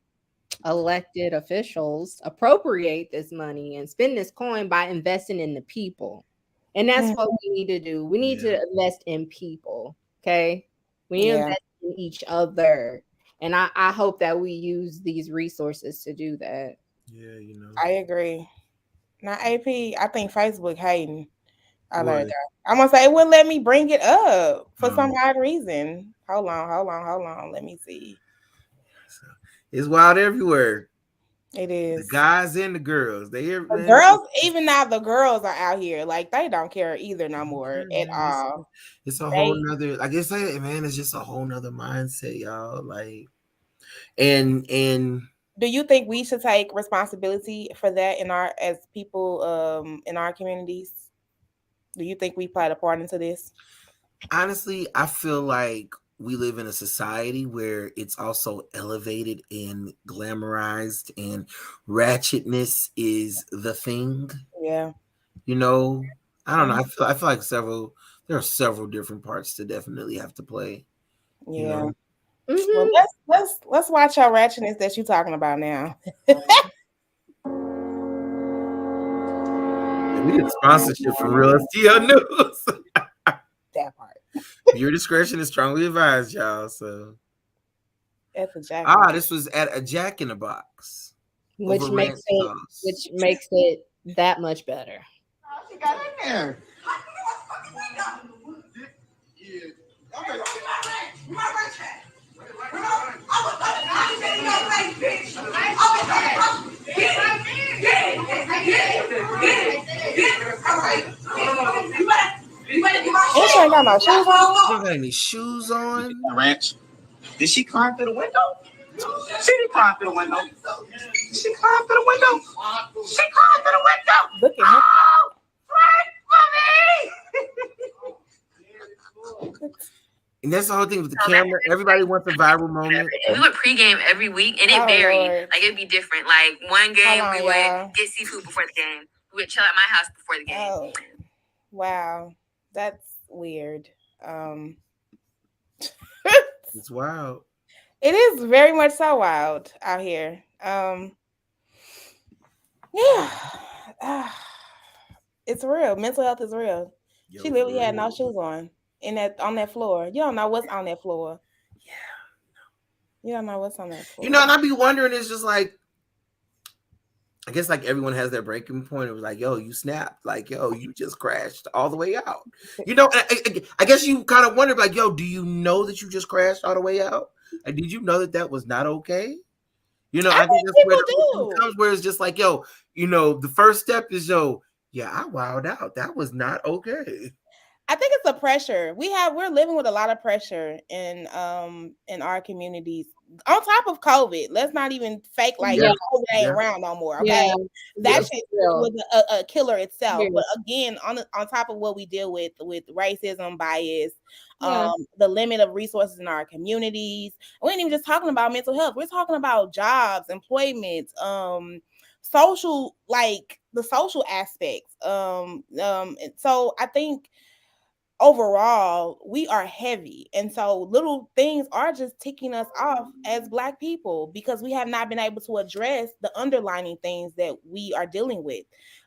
Speaker 3: elected officials appropriate this money and spend this coin by investing in the people. And that's what we need to do. We need to invest in people. Okay. We need to invest in each other. And I hope that we use these resources to do that.
Speaker 2: Yeah,
Speaker 1: I agree. Now, AP, I think Facebook hating. I'm gonna say it wouldn't let me bring it up for some odd reason. Hold on. Let me see.
Speaker 2: It's wild everywhere.
Speaker 1: It is.
Speaker 2: The guys and the girls.
Speaker 1: The girls, even now, the girls are out here. Like they don't care either no more at all.
Speaker 2: It's a whole nother, like I said, man, it's just a whole nother mindset, y'all. Like, and
Speaker 1: do you think we should take responsibility for that as people in our communities? Do you think we played a part into this?
Speaker 2: Honestly, I feel like we live in a society where it's also elevated and glamorized, and ratchetness is the thing.
Speaker 1: Yeah.
Speaker 2: I don't know. I feel like there are several different parts to definitely have to play.
Speaker 1: Yeah. Well, let's watch our ratchetness that you're talking about now.
Speaker 2: We get sponsorship from Real STL News.
Speaker 1: That part.
Speaker 2: Your discretion is strongly advised, y'all. So,
Speaker 1: That's a jacket.
Speaker 2: this was at a Jack in the Box,
Speaker 3: which
Speaker 2: over
Speaker 3: makes
Speaker 2: ranch
Speaker 3: it that much better.
Speaker 4: She got in there.
Speaker 1: She ain't got no shoes on.
Speaker 2: She don't got any shoes on.
Speaker 4: Ranch. Did she climb through the window? She didn't climb through the window. She climbed through the window. She climbed through the window.
Speaker 1: Look at her.
Speaker 4: Oh, run for me.
Speaker 2: And that's the whole thing with the camera. Everybody wants a viral moment.
Speaker 5: We would pregame every week, and it varied.
Speaker 1: Lord.
Speaker 5: Like, it'd be different. Like, one game,
Speaker 1: Hold on,
Speaker 5: we would
Speaker 1: y'all.
Speaker 5: get seafood before the game. We would chill at my house before the game.
Speaker 1: Oh, wow. That's weird.
Speaker 2: It's wild.
Speaker 1: It is very much so wild out here. Yeah. It's real. Mental health is real.
Speaker 2: Yo,
Speaker 1: She literally
Speaker 2: for
Speaker 1: had no
Speaker 2: real.
Speaker 1: shoes on on that floor. You don't know what's on that floor.
Speaker 2: Yeah.
Speaker 1: You don't know what's on that floor.
Speaker 2: You know, and I'd be wondering, it's just like, I guess like everyone has their breaking point. It was like, yo, you snapped. Like, yo, you just crashed all the way out. You know, I guess you kind of wonder, like, yo, do you know that you just crashed all the way out? And did you know that was not okay? You know, I think that's where it comes, where it's just like, yo, you know, the first step is, yo, yeah, I wowed out. That was not okay.
Speaker 1: I think it's a pressure. We're living with a lot of pressure in our communities. On top of COVID, let's not even fake like COVID ain't around no more. Okay, that shit was a killer itself. But again, on top of what we deal with racism, bias, the limit of resources in our communities, we ain't even just talking about mental health. We're talking about jobs, employment, social, like the social aspects. And so I think overall we are heavy, and so little things are just ticking us off as Black people because we have not been able to address the underlying things that we are dealing with.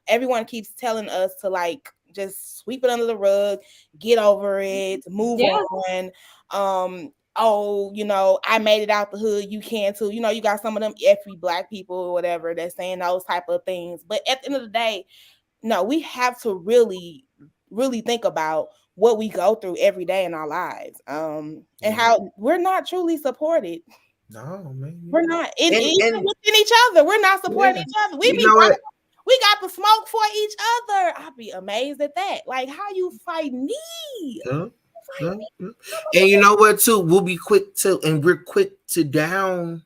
Speaker 1: Everyone keeps telling us to like just sweep it under the rug, get over it, move on. Oh, you know, I made it out the hood, you can too. You know, you got some of them effy Black people or whatever that's saying those type of things, but at the end of the day, no, we have to really think about what we go through every day in our lives, and how we're not truly supported.
Speaker 2: No, man,
Speaker 1: we're not. Even within each other, we're not supporting each other. We got the smoke for each other. I'd be amazed at that. Like, how you fight me?
Speaker 2: And you know what? Too, we're quick to down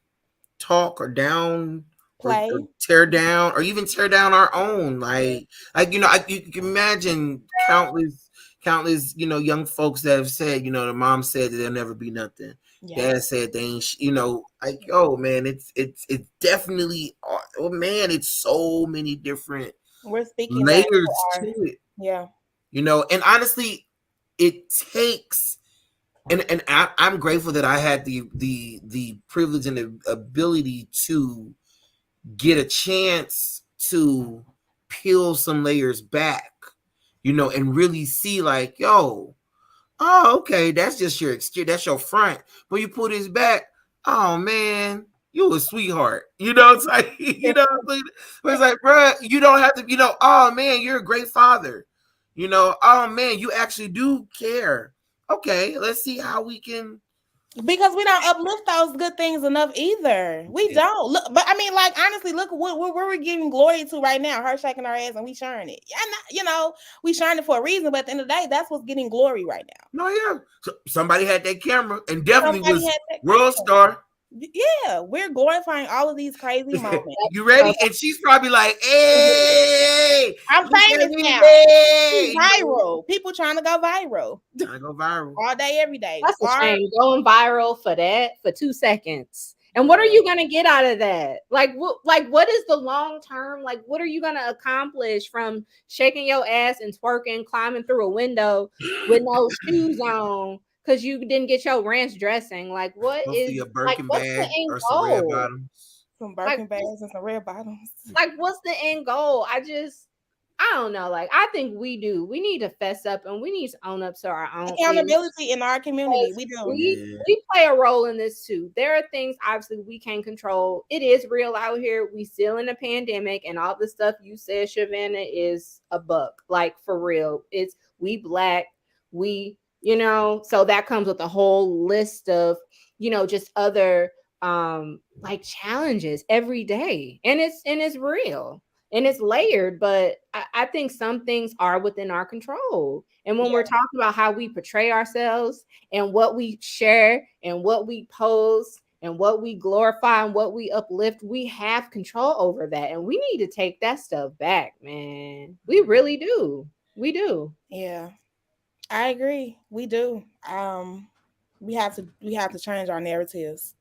Speaker 2: talk or down play, or tear down, or even tear down our own. Like you know, you can imagine countless, you know, young folks that have said, you know, the mom said that they'll never be nothing. Dad said they ain't, you know, like, oh man, it's definitely, oh man, it's so many different layers to it.
Speaker 1: Yeah.
Speaker 2: You know, and honestly, it takes, and I'm grateful that I had the privilege and the ability to get a chance to peel some layers back, you know, and really see like, yo, oh, okay, that's just your exterior, that's your front. But you pull this back, oh man, you a sweetheart. You know, it's like, you know, it's like, bro, you don't have to, you know, oh man, you're a great father. You know, oh man, you actually do care. Okay, let's see how we can.
Speaker 1: Because we don't uplift those good things enough either. We don't look, but I mean, like, honestly, look what we're giving glory to right now. Her shaking her ass and we sharing it. And you know, we sharing it for a reason, but at the end of the day, that's what's getting glory right now.
Speaker 2: No, yeah. So somebody had that camera and definitely was world star.
Speaker 1: Yeah, we're glorifying all of these crazy moments.
Speaker 2: You ready? And she's probably like, hey,
Speaker 1: I'm famous now. Hey. Viral. People trying to go viral. All day, every day.
Speaker 3: That's a shame. Going viral for 2 seconds. And what are you gonna get out of that? Like what is the long term? Like, what are you gonna accomplish from shaking your ass and twerking, climbing through a window with no shoes on? Because you didn't get your ranch dressing. Like, what is
Speaker 2: a Birkin
Speaker 3: what's
Speaker 2: bag
Speaker 3: the end
Speaker 2: or
Speaker 3: goal?
Speaker 2: some red bottoms?
Speaker 1: Some Birkin bags and some red bottoms.
Speaker 3: Like, what's the end goal? I don't know. Like, I think we need to fess up and we need to own up to our own
Speaker 1: accountability in our community. We do.
Speaker 3: We play a role in this too. There are things obviously we can't control. It is real out here. We still in a pandemic, and all the stuff you said, Shavannah, is a buck. Like, for real. It's we Black, we, so that comes with a whole list of, just other like challenges every day. And it's real. And it's layered, but I think some things are within our control. And when we're talking about how we portray ourselves and what we share and what we post and what we glorify and what we uplift, we have control over that. And we need to take that stuff back, man. We really do. We do.
Speaker 1: Yeah, I agree. We do. We have to change our narratives.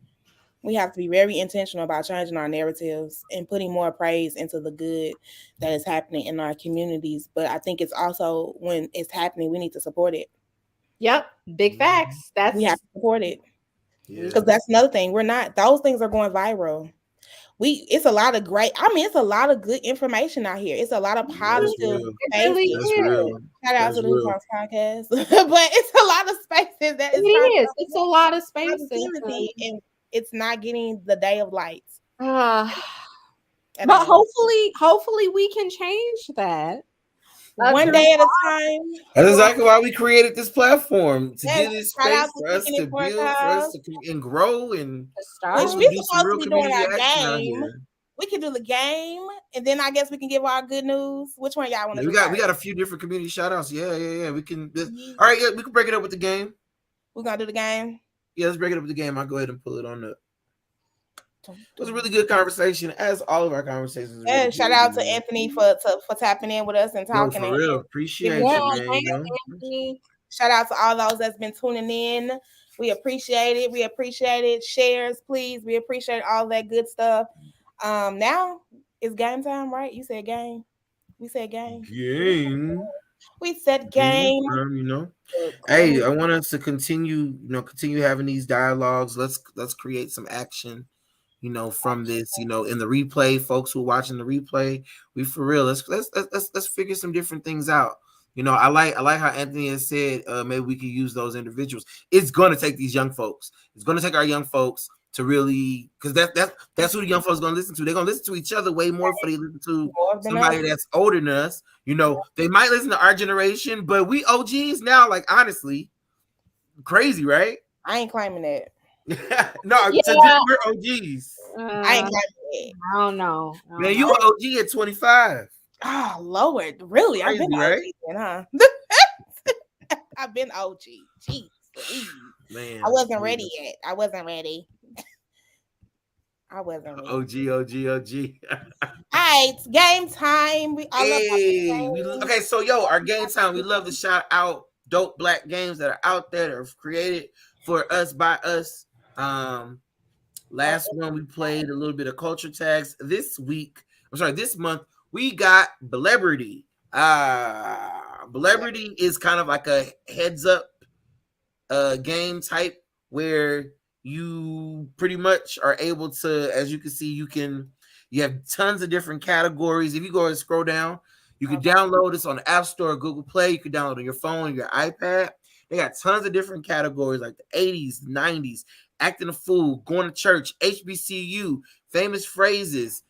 Speaker 1: We have to be very intentional about changing our narratives and putting more praise into the good that is happening in our communities. But I think it's also, when it's happening, we need to support it.
Speaker 3: Yep. Big facts.
Speaker 1: We have to support it. Because that's another thing. Those things are going viral. It's a lot of good information out here. It's a lot of positive spaces. Shout out to the Hoop podcast. But it's a lot of spaces that
Speaker 3: it's a lot of spaces.
Speaker 1: And it's not getting the day of lights.
Speaker 3: But hopefully we can change that.
Speaker 1: One day at a time.
Speaker 2: That's exactly why we created this platform, to give this space for us to build, for us to grow, and
Speaker 1: which we supposed to be doing our game. We can do the game, and then I guess we can give our good news. Which one y'all want to do?
Speaker 2: We got a few different community shout outs. Yeah. We can. All right, we can break it up with the game.
Speaker 1: We're gonna do the game.
Speaker 2: Yeah, let's break it up with the game. I'll go ahead and pull it on up. It was a really good conversation, as all of our conversations.
Speaker 1: Yeah, really shout out to Anthony for tapping in with us and talking.
Speaker 2: For real, appreciate it,
Speaker 1: man. Shout out to all those that's been tuning in. We appreciate it. We appreciate it. Shares, please. We appreciate all that good stuff. Now it's game time, right? You said game. We said game.
Speaker 2: Game.
Speaker 1: We said game.
Speaker 2: Hey, I want us to continue having these dialogues. Let's create some action. From this, in the replay, folks who are watching the replay, we for real. Let's figure some different things out. I like how Anthony has said, maybe we can use those individuals. It's gonna take these young folks. It's gonna take our young folks to really, because that's who the young folks are gonna listen to. They're gonna listen to each other way more if they listen to somebody that's older than us. They might listen to our generation, but we OGs now. Like, honestly, crazy, right?
Speaker 1: I ain't claiming that.
Speaker 2: No, we're OGs.
Speaker 1: I ain't claiming it.
Speaker 3: I don't know.
Speaker 2: Man, you an OG at 25.
Speaker 1: Oh Lord, really?
Speaker 2: Crazy,
Speaker 1: I've been
Speaker 2: right?
Speaker 1: OG, huh? I've been OG. Jeez,
Speaker 2: man,
Speaker 1: I wasn't ready yet. I wasn't ready.
Speaker 2: OG. All
Speaker 1: right, game time.
Speaker 2: Okay, so our game time. We love to shout out dope Black games that are out there that are created for us by us. Last one we played a little bit of culture tags. This month we got Celebrity. Celebrity is kind of like a heads up game type where you pretty much are able to, as you can see, you have tons of different categories. If you go and scroll down, you can download this on the App Store or Google Play. You can download it on your phone, your iPad. They got tons of different categories like the 80s, 90s, acting a fool, going to church, HBCU, famous phrases,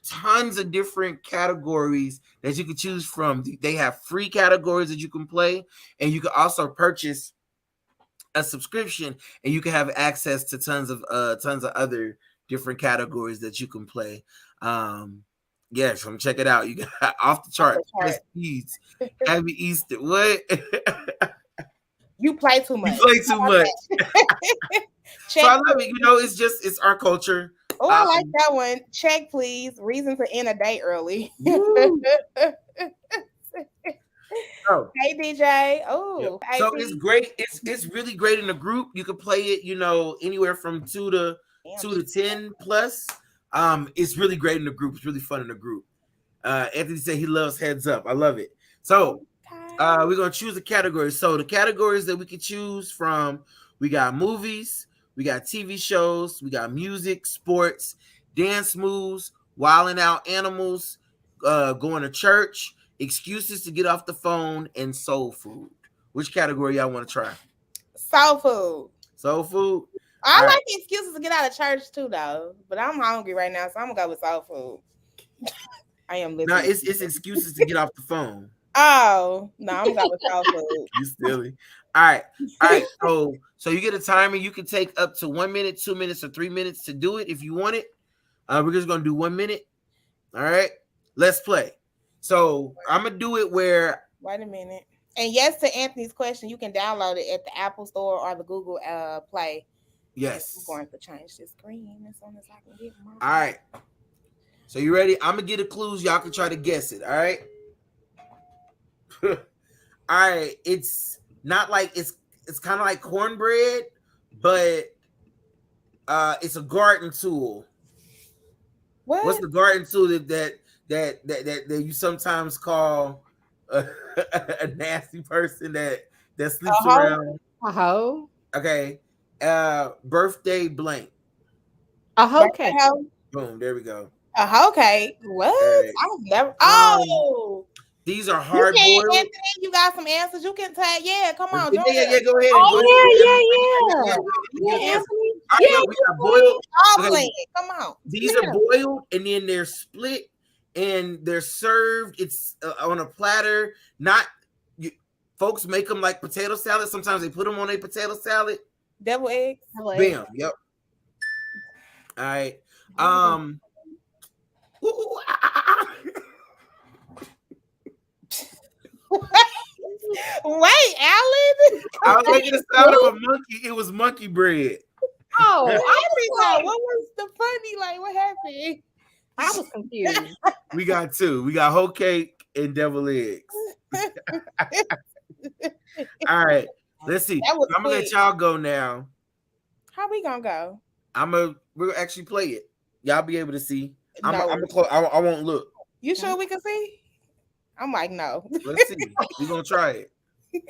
Speaker 2: tons of different categories that you can choose from. They have free categories that you can play, and you can also purchase a subscription, and you can have access to tons of other different categories that you can play. Yeah, so check it out. You got off the chart, Prestige, Happy Easter. What?
Speaker 1: You play too much.
Speaker 2: You play too much. So I love it. It's our culture.
Speaker 1: Oh, I like that one. Check, please. Reason to end a day early. Hey, DJ. Oh,
Speaker 2: yep. So it's great. It's really great in a group. You can play it, anywhere from 2 to 10 plus. It's really great in the group. It's really fun in the group. Anthony said he loves heads up. I love it. So we're gonna choose a category. So the categories that we can choose from, we got movies, we got TV shows, we got music, sports, dance moves, wilding out animals, going to church, excuses to get off the phone, and soul food. Which category y'all want to try?
Speaker 1: Soul food.
Speaker 2: Soul food.
Speaker 1: I
Speaker 2: All
Speaker 1: like
Speaker 2: right.
Speaker 1: excuses to get out of church too, though. But I'm hungry right now, so I'm gonna go with soul food. I am listening.
Speaker 2: No, it's excuses to get off the phone.
Speaker 1: Oh no, I'm going with soul food.
Speaker 2: You silly. All right. So you get a timer. You can take up to 1 minute, 2 minutes, or 3 minutes to do it if you want it. We're just gonna do 1 minute. All right. Let's play. So I'm gonna do it where.
Speaker 1: Wait a minute. And yes, to Anthony's question, you can download it at the Apple Store or the Google Play.
Speaker 2: Yes.
Speaker 1: I'm going to change the screen as soon as I can get more.
Speaker 2: All right. So you ready? I'm gonna get the clues. Y'all can try to guess it. All right. All right. It's not like it's kind of like cornbread, but it's a garden tool.
Speaker 1: What?
Speaker 2: What's the garden tool that you sometimes call a nasty person that sleeps around?
Speaker 3: A hoe.
Speaker 2: Okay. Birthday blank.
Speaker 3: A hoe cake.
Speaker 2: Boom. There we go.
Speaker 1: A hoe cake. What?
Speaker 2: Right.
Speaker 1: I've never. Oh.
Speaker 2: These are hard boiled.
Speaker 1: Anthony, you got some answers. You can tag. Yeah, come on.
Speaker 2: Yeah, go ahead.
Speaker 3: Oh, yeah.
Speaker 2: Anthony. We got boiled.
Speaker 1: Okay. Come on.
Speaker 2: These are boiled and then they're split and they're served. It's on a platter. Folks make them like potato salad. Sometimes they put them on a potato salad.
Speaker 1: Devil eggs.
Speaker 2: Bam. Yep. All right.
Speaker 1: Wait, Alan.
Speaker 2: I was making the sound of a monkey. It was monkey bread.
Speaker 3: Oh,
Speaker 1: I was what was the funny? Like, what happened?
Speaker 3: I was confused.
Speaker 2: We got two. We got whole cake and devil eggs. All right. Let's see. I'm gonna let y'all go now.
Speaker 1: How we gonna go?
Speaker 2: We'll actually play it. Y'all be able to see.
Speaker 1: No.
Speaker 2: I won't look.
Speaker 1: You sure we can see? I'm like, no.
Speaker 2: Let's see. We're gonna try it.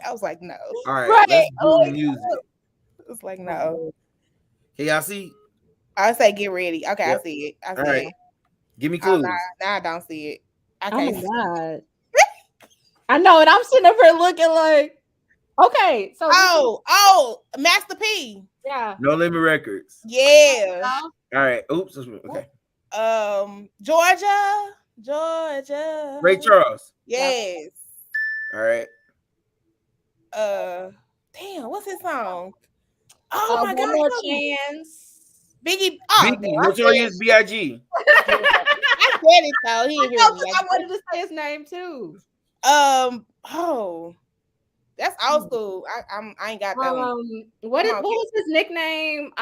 Speaker 1: I was like, no.
Speaker 2: All right. Let's do the music.
Speaker 1: It's like, no.
Speaker 2: Can y'all see?
Speaker 1: I say get ready. Okay,
Speaker 2: Yep.
Speaker 1: I see it. I see
Speaker 2: All right.
Speaker 1: it.
Speaker 2: Give me clues.
Speaker 1: Now I don't see it. I
Speaker 3: Oh
Speaker 1: can't
Speaker 3: my
Speaker 1: see
Speaker 3: God. I know, and I'm sitting up here looking like, okay, so
Speaker 1: Master P.
Speaker 3: Yeah.
Speaker 2: No Limit Records.
Speaker 1: Yeah.
Speaker 2: All right. Oops. Okay.
Speaker 1: Georgia.
Speaker 2: Ray Charles.
Speaker 1: Yes.
Speaker 2: All right.
Speaker 1: Damn, what's his song? Oh my
Speaker 3: One
Speaker 1: God.
Speaker 3: More Chance.
Speaker 1: Biggie.
Speaker 2: Biggie. Notorious B.I.G.
Speaker 1: I said it though. He didn't hear me.
Speaker 3: I wanted to say his name too.
Speaker 1: That's old school. I ain't got that one.
Speaker 3: What was his nickname?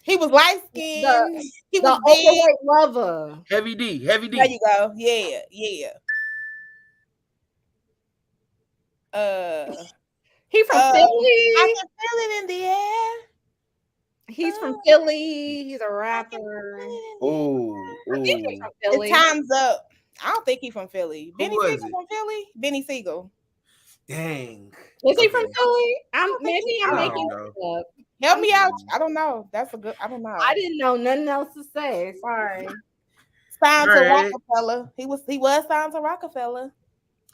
Speaker 1: He was light skinned. He was
Speaker 3: overweight lover.
Speaker 2: Heavy D.
Speaker 1: There you go. Yeah.
Speaker 3: He from Philly.
Speaker 1: I can feel it in the air.
Speaker 3: He's from Philly. He's a rapper.
Speaker 2: Oh.
Speaker 3: He's from Philly.
Speaker 1: Time's up. I don't think he's from Philly. Benny
Speaker 2: was
Speaker 1: Siegel from Philly? Benny Siegel.
Speaker 2: Dang.
Speaker 3: Is he from Philly? I'm making
Speaker 2: it
Speaker 3: up.
Speaker 1: Help me out. I don't know. I don't know.
Speaker 3: I didn't know nothing else to say. Sorry.
Speaker 1: Signed to Rockefeller. He was signed to Rockefeller.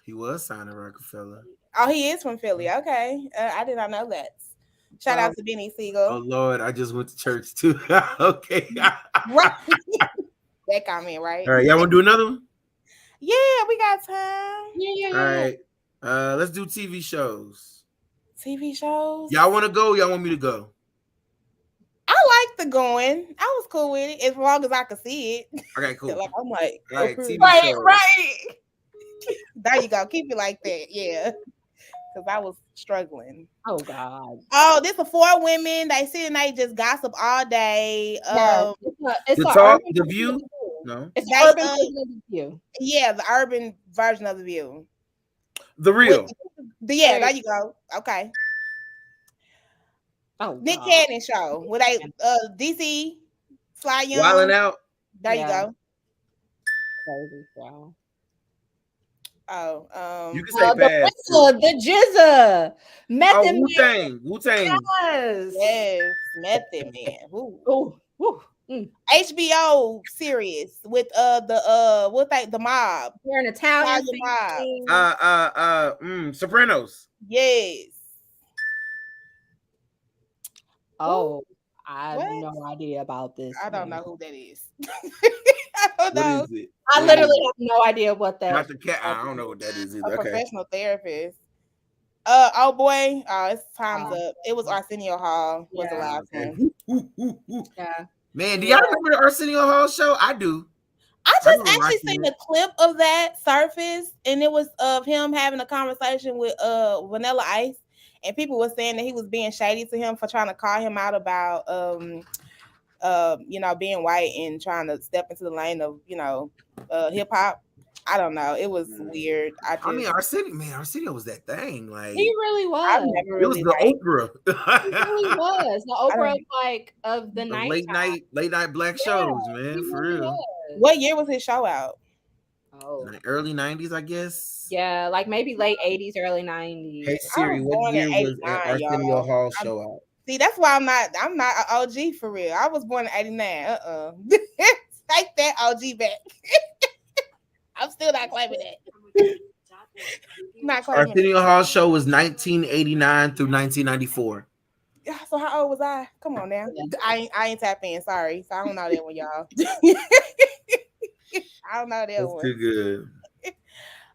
Speaker 2: He was signed to Rockefeller.
Speaker 1: Oh, he is from Philly. Okay. I did not know that. Shout out to Benny Siegel.
Speaker 2: Oh Lord, I just went to church too. Okay.
Speaker 1: Right. That comment, right?
Speaker 2: All right, y'all want to do another one?
Speaker 1: Yeah, we got time.
Speaker 3: Yeah.
Speaker 2: All right. Let's do TV shows.
Speaker 1: TV shows.
Speaker 2: Y'all want to go? Y'all want me to go?
Speaker 1: I like the going. I was cool with it as long as I could see it.
Speaker 2: Okay, cool.
Speaker 1: Like I'm like,
Speaker 2: all right, TV shows.
Speaker 1: Right. There you go. Keep it like that. Yeah. Because I was struggling.
Speaker 3: Oh God.
Speaker 1: Oh, this is 4 women. They sit and they just gossip all day.
Speaker 3: It's
Speaker 2: the talk, the view. No,
Speaker 3: it's the urban version of the View.
Speaker 1: Yeah, the urban version of the View.
Speaker 2: The Real.
Speaker 1: Yeah, there you go. Okay.
Speaker 3: Oh,
Speaker 1: Nick Cannon show with a DC Sly Young.
Speaker 2: Wilding Out.
Speaker 1: There you go.
Speaker 3: Crazy show.
Speaker 1: Oh,
Speaker 2: you can say bad.
Speaker 3: The Jizza. Method
Speaker 2: Wu-Tang.
Speaker 3: Yes.
Speaker 1: Method Man.
Speaker 3: Ooh.
Speaker 1: HBO series with the mob.
Speaker 3: They're an Italian
Speaker 1: Italian
Speaker 3: mob.
Speaker 2: Sopranos.
Speaker 1: Yes.
Speaker 3: Oh, I have
Speaker 1: What?
Speaker 3: no idea about this.
Speaker 1: I don't
Speaker 3: one.
Speaker 1: know who that is. I don't
Speaker 2: What
Speaker 1: know.
Speaker 2: is it?
Speaker 3: I
Speaker 2: What
Speaker 3: literally
Speaker 2: is
Speaker 3: have no idea what that.
Speaker 2: Dr. Cat. I don't know what that is
Speaker 1: A
Speaker 2: either. Okay.
Speaker 1: professional therapist. Oh boy. Oh, it's time's up. It was Arsenio Hall was the
Speaker 3: Yeah.
Speaker 1: last
Speaker 2: Okay.
Speaker 1: one.
Speaker 3: Yeah.
Speaker 2: Man, do y'all remember the Arsenio Hall show? I do.
Speaker 1: I
Speaker 2: I
Speaker 1: just
Speaker 2: remember
Speaker 1: actually
Speaker 2: watching
Speaker 1: seen
Speaker 2: it.
Speaker 1: a clip of that surface, and it was of him having a conversation with Vanilla Ice, and people were saying that he was being shady to him for trying to call him out about being white and trying to step into the lane of hip hop. I don't know. It was weird.
Speaker 2: I mean, Arsenio was that thing. Like,
Speaker 3: He really
Speaker 1: I've
Speaker 3: was.
Speaker 1: never
Speaker 2: it was
Speaker 1: really
Speaker 2: the
Speaker 1: liked.
Speaker 2: Oprah.
Speaker 3: He really was. The
Speaker 1: I
Speaker 3: Oprah
Speaker 1: don't-
Speaker 3: like of the night.
Speaker 2: late night black shows, man,
Speaker 3: He
Speaker 2: for
Speaker 3: really
Speaker 2: real.
Speaker 3: was.
Speaker 1: What year was his show out?
Speaker 3: Oh.
Speaker 2: Early 90s, I guess.
Speaker 3: Yeah, like maybe late 80s, early 90s.
Speaker 2: Hey Siri, what
Speaker 1: born in
Speaker 2: year was
Speaker 1: 89,
Speaker 2: Arsenio
Speaker 1: y'all.
Speaker 2: Hall show out?
Speaker 1: See, that's why I'm not an OG for real. I was born in 89. Take that OG back. I'm still not claiming that. Not claiming
Speaker 2: Arsenio Hall show was 1989 through 1994.
Speaker 1: it. So how old was I? Come on now.
Speaker 3: Yeah.
Speaker 1: I ain't tap in. Sorry. So I don't know that one, y'all. I don't know that
Speaker 2: That's
Speaker 1: one.
Speaker 2: too good.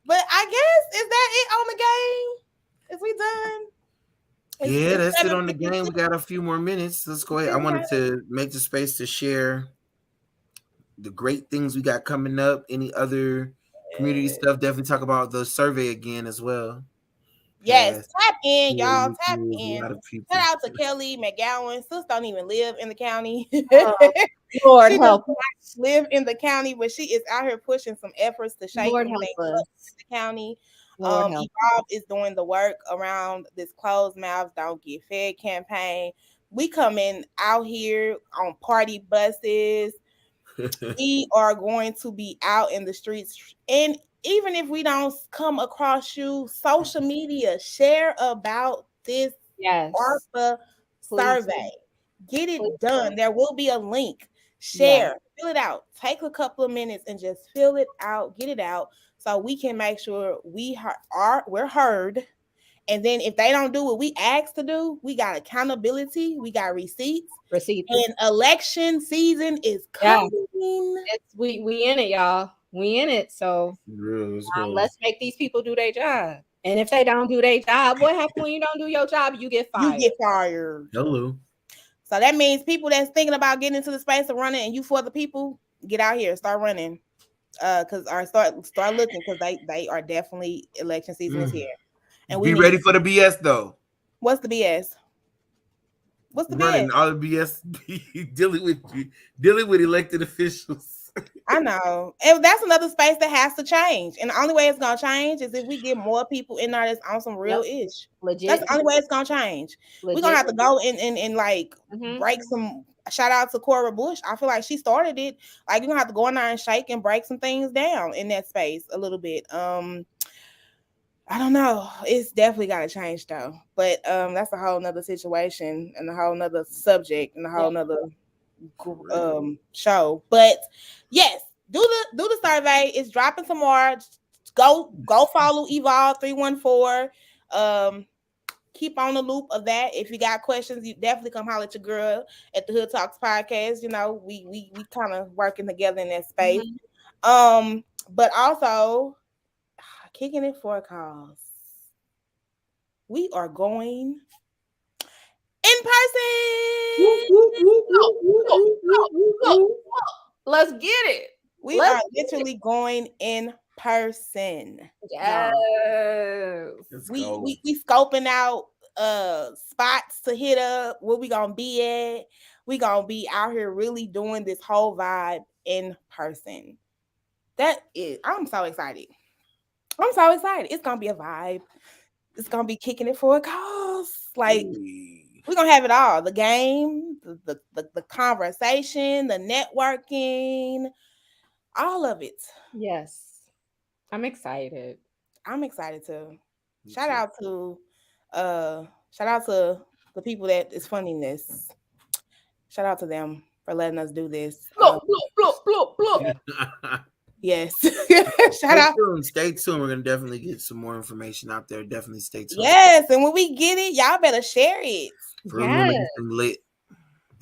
Speaker 1: But I guess, is that it on the game? Is we done?
Speaker 2: Yeah,
Speaker 1: It's
Speaker 2: that's it on the
Speaker 1: 7:52.
Speaker 2: game. We got a few more minutes. Let's go ahead. I wanted to make the space to share the great things we got coming up. Any other community stuff? Definitely talk about the survey again as well.
Speaker 1: Yes, tap in,
Speaker 2: Yeah,
Speaker 1: y'all.
Speaker 2: you
Speaker 1: Tap
Speaker 2: can. A
Speaker 1: in.
Speaker 2: lot of people.
Speaker 1: Shout out to Kelly McGowan. Sis don't even live in the county.
Speaker 3: Lord
Speaker 1: She
Speaker 3: help.
Speaker 1: does not live in the county, but she is out here pushing some efforts to shake
Speaker 3: Lord
Speaker 1: some
Speaker 3: help
Speaker 1: things
Speaker 3: us.
Speaker 1: up in the county.
Speaker 3: Lord help.
Speaker 1: Evolve is doing the work around this closed mouths don't get fed campaign. We coming out here on party buses. We are going to be out in the streets, and even if we don't come across you, social media, share about this
Speaker 3: Yes.
Speaker 1: ARPA
Speaker 3: Please.
Speaker 1: survey. Get it
Speaker 3: Please.
Speaker 1: done. There will be a link. Share, fill it out. Take a couple of minutes and just fill it out, get it out, so we can make sure we're heard. And then if they don't do what we asked to do, we got accountability, we got receipts. And election season is coming.
Speaker 3: We in it, y'all. We in it. So let's make these people do their job. And if they don't do their job, what happens when you don't do your job? You get fired.
Speaker 1: You get fired.
Speaker 2: Hello.
Speaker 1: So that means people that's thinking about getting into the space of running, and you for the people, get out here, start running. Start looking, because they are definitely, election season is here.
Speaker 2: And be ready for the BS though.
Speaker 1: What's the BS? What's the
Speaker 2: running
Speaker 1: BS?
Speaker 2: all the BS dealing with elected officials.
Speaker 1: I know. And that's another space that has to change. And the only way it's gonna change is if we get more people in there that's on some real ish.
Speaker 3: Legit.
Speaker 1: That's the only way it's gonna change. We're gonna have to go and like break some. Shout out to Cora Bush. I feel like she started it. Like, you're gonna have to go in there and shake and break some things down in that space a little bit. I don't know. It's definitely got to change though. But that's a whole nother situation and a whole nother subject and a whole nother show. But yes, do the survey. It's dropping tomorrow. Go follow Evolve 314. Keep on the loop of that. If you got questions, you definitely come holler at your girl at the Hood Talks podcast. You know, we kind of working together in that space. But also, kicking it for a cause. We are going in person.
Speaker 3: Let's get it.
Speaker 1: We are literally going in person.
Speaker 3: Yes.
Speaker 1: We scoping out spots to hit up, where we gonna be at. We gonna be out here really doing this whole vibe in person. I'm so excited. I'm so excited. It's gonna be a vibe. It's gonna be kicking it for a cause. Like, we're gonna have it all: the game, the conversation, the networking, all of it.
Speaker 3: Yes, I'm excited.
Speaker 1: I'm excited too. Shout out to the people that is funding this. Shout out to them for letting us do this.
Speaker 3: Bloop, bloop, bloop, bloop, bloop.
Speaker 1: Yes. Shout out.
Speaker 2: Stay tuned. We're gonna definitely get some more information out there. Definitely stay tuned.
Speaker 1: Yes, and when we get it, y'all better share it.
Speaker 2: Lit.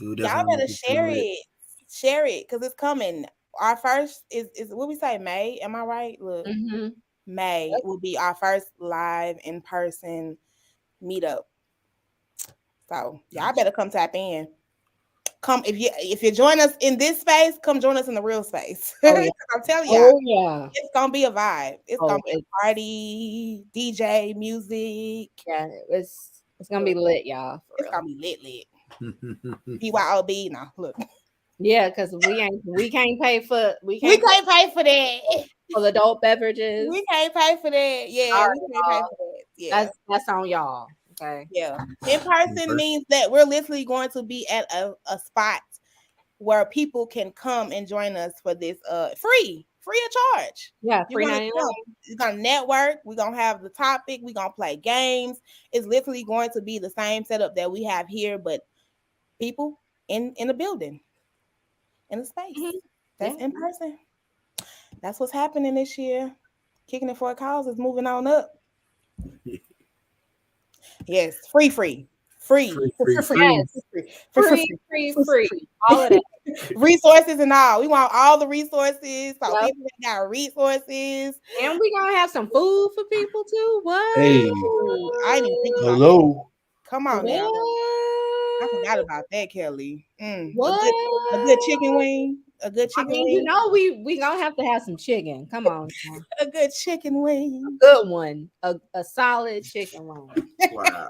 Speaker 1: Y'all better share it. Share it because it's coming. Our first is what we say, May. Am I right? Look, May will be our first live in person meetup. So y'all better come tap in. Come if you join us in this space, come join us in the real space. I'm telling y'all, it's gonna be a vibe. It's gonna be a party, DJ, music.
Speaker 3: Yeah, it's gonna be lit, y'all.
Speaker 1: It's gonna be lit. BYOB now. Look.
Speaker 3: Yeah, because we can't pay for
Speaker 1: can't pay for that.
Speaker 3: For adult beverages.
Speaker 1: We can't pay for that. Yeah, we can't pay for that. Yeah.
Speaker 3: That's on y'all. Okay.
Speaker 1: Yeah. In person means that we're literally going to be at a spot where people can come and join us for this free of charge.
Speaker 3: Yeah, free 99.
Speaker 1: We're gonna network, we're gonna have the topic, we're gonna play games. It's literally going to be the same setup that we have here, but people in a building, in a space. That's in person. That's what's happening this year. Kicking it for a cause is moving on up. Yes, free. All of that. Resources and all. We want all the resources. So people that got resources.
Speaker 3: And we gonna have some food for people too. What?
Speaker 2: Hey,
Speaker 1: I didn't even think about
Speaker 2: hello.
Speaker 1: That. Come on now. I forgot about that, Kelly.
Speaker 3: What?
Speaker 1: A good chicken wing. A good chicken wing.
Speaker 3: You know we gonna have to have some chicken. Come on.
Speaker 1: A good chicken wing.
Speaker 3: A good one. A solid chicken wing.
Speaker 2: Wow.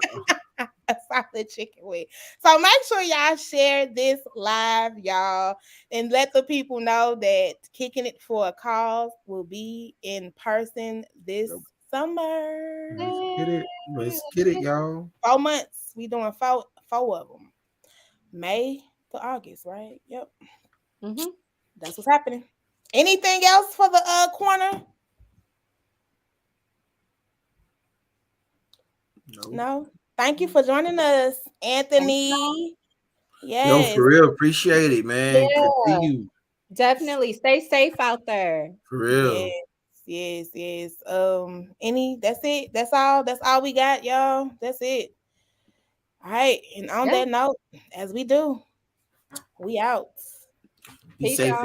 Speaker 1: A solid chicken wing. So make sure y'all share this live, y'all, and let the people know that Kicking It for a Cause will be in person this summer.
Speaker 2: Let's get it, y'all.
Speaker 1: 4 months. We doing four of them. May to August, right? Yep. That's what's happening. Anything else for the corner? No. Thank you for joining us, Anthony. Yes.
Speaker 2: Yo, for real, appreciate it, man.
Speaker 3: Yeah.
Speaker 2: Good to see you.
Speaker 3: Definitely stay safe out there.
Speaker 2: For real.
Speaker 1: Yes. That's it. That's all we got, y'all. That's it. All right. And on that note, as we do, we out.
Speaker 2: Be safe, y'all.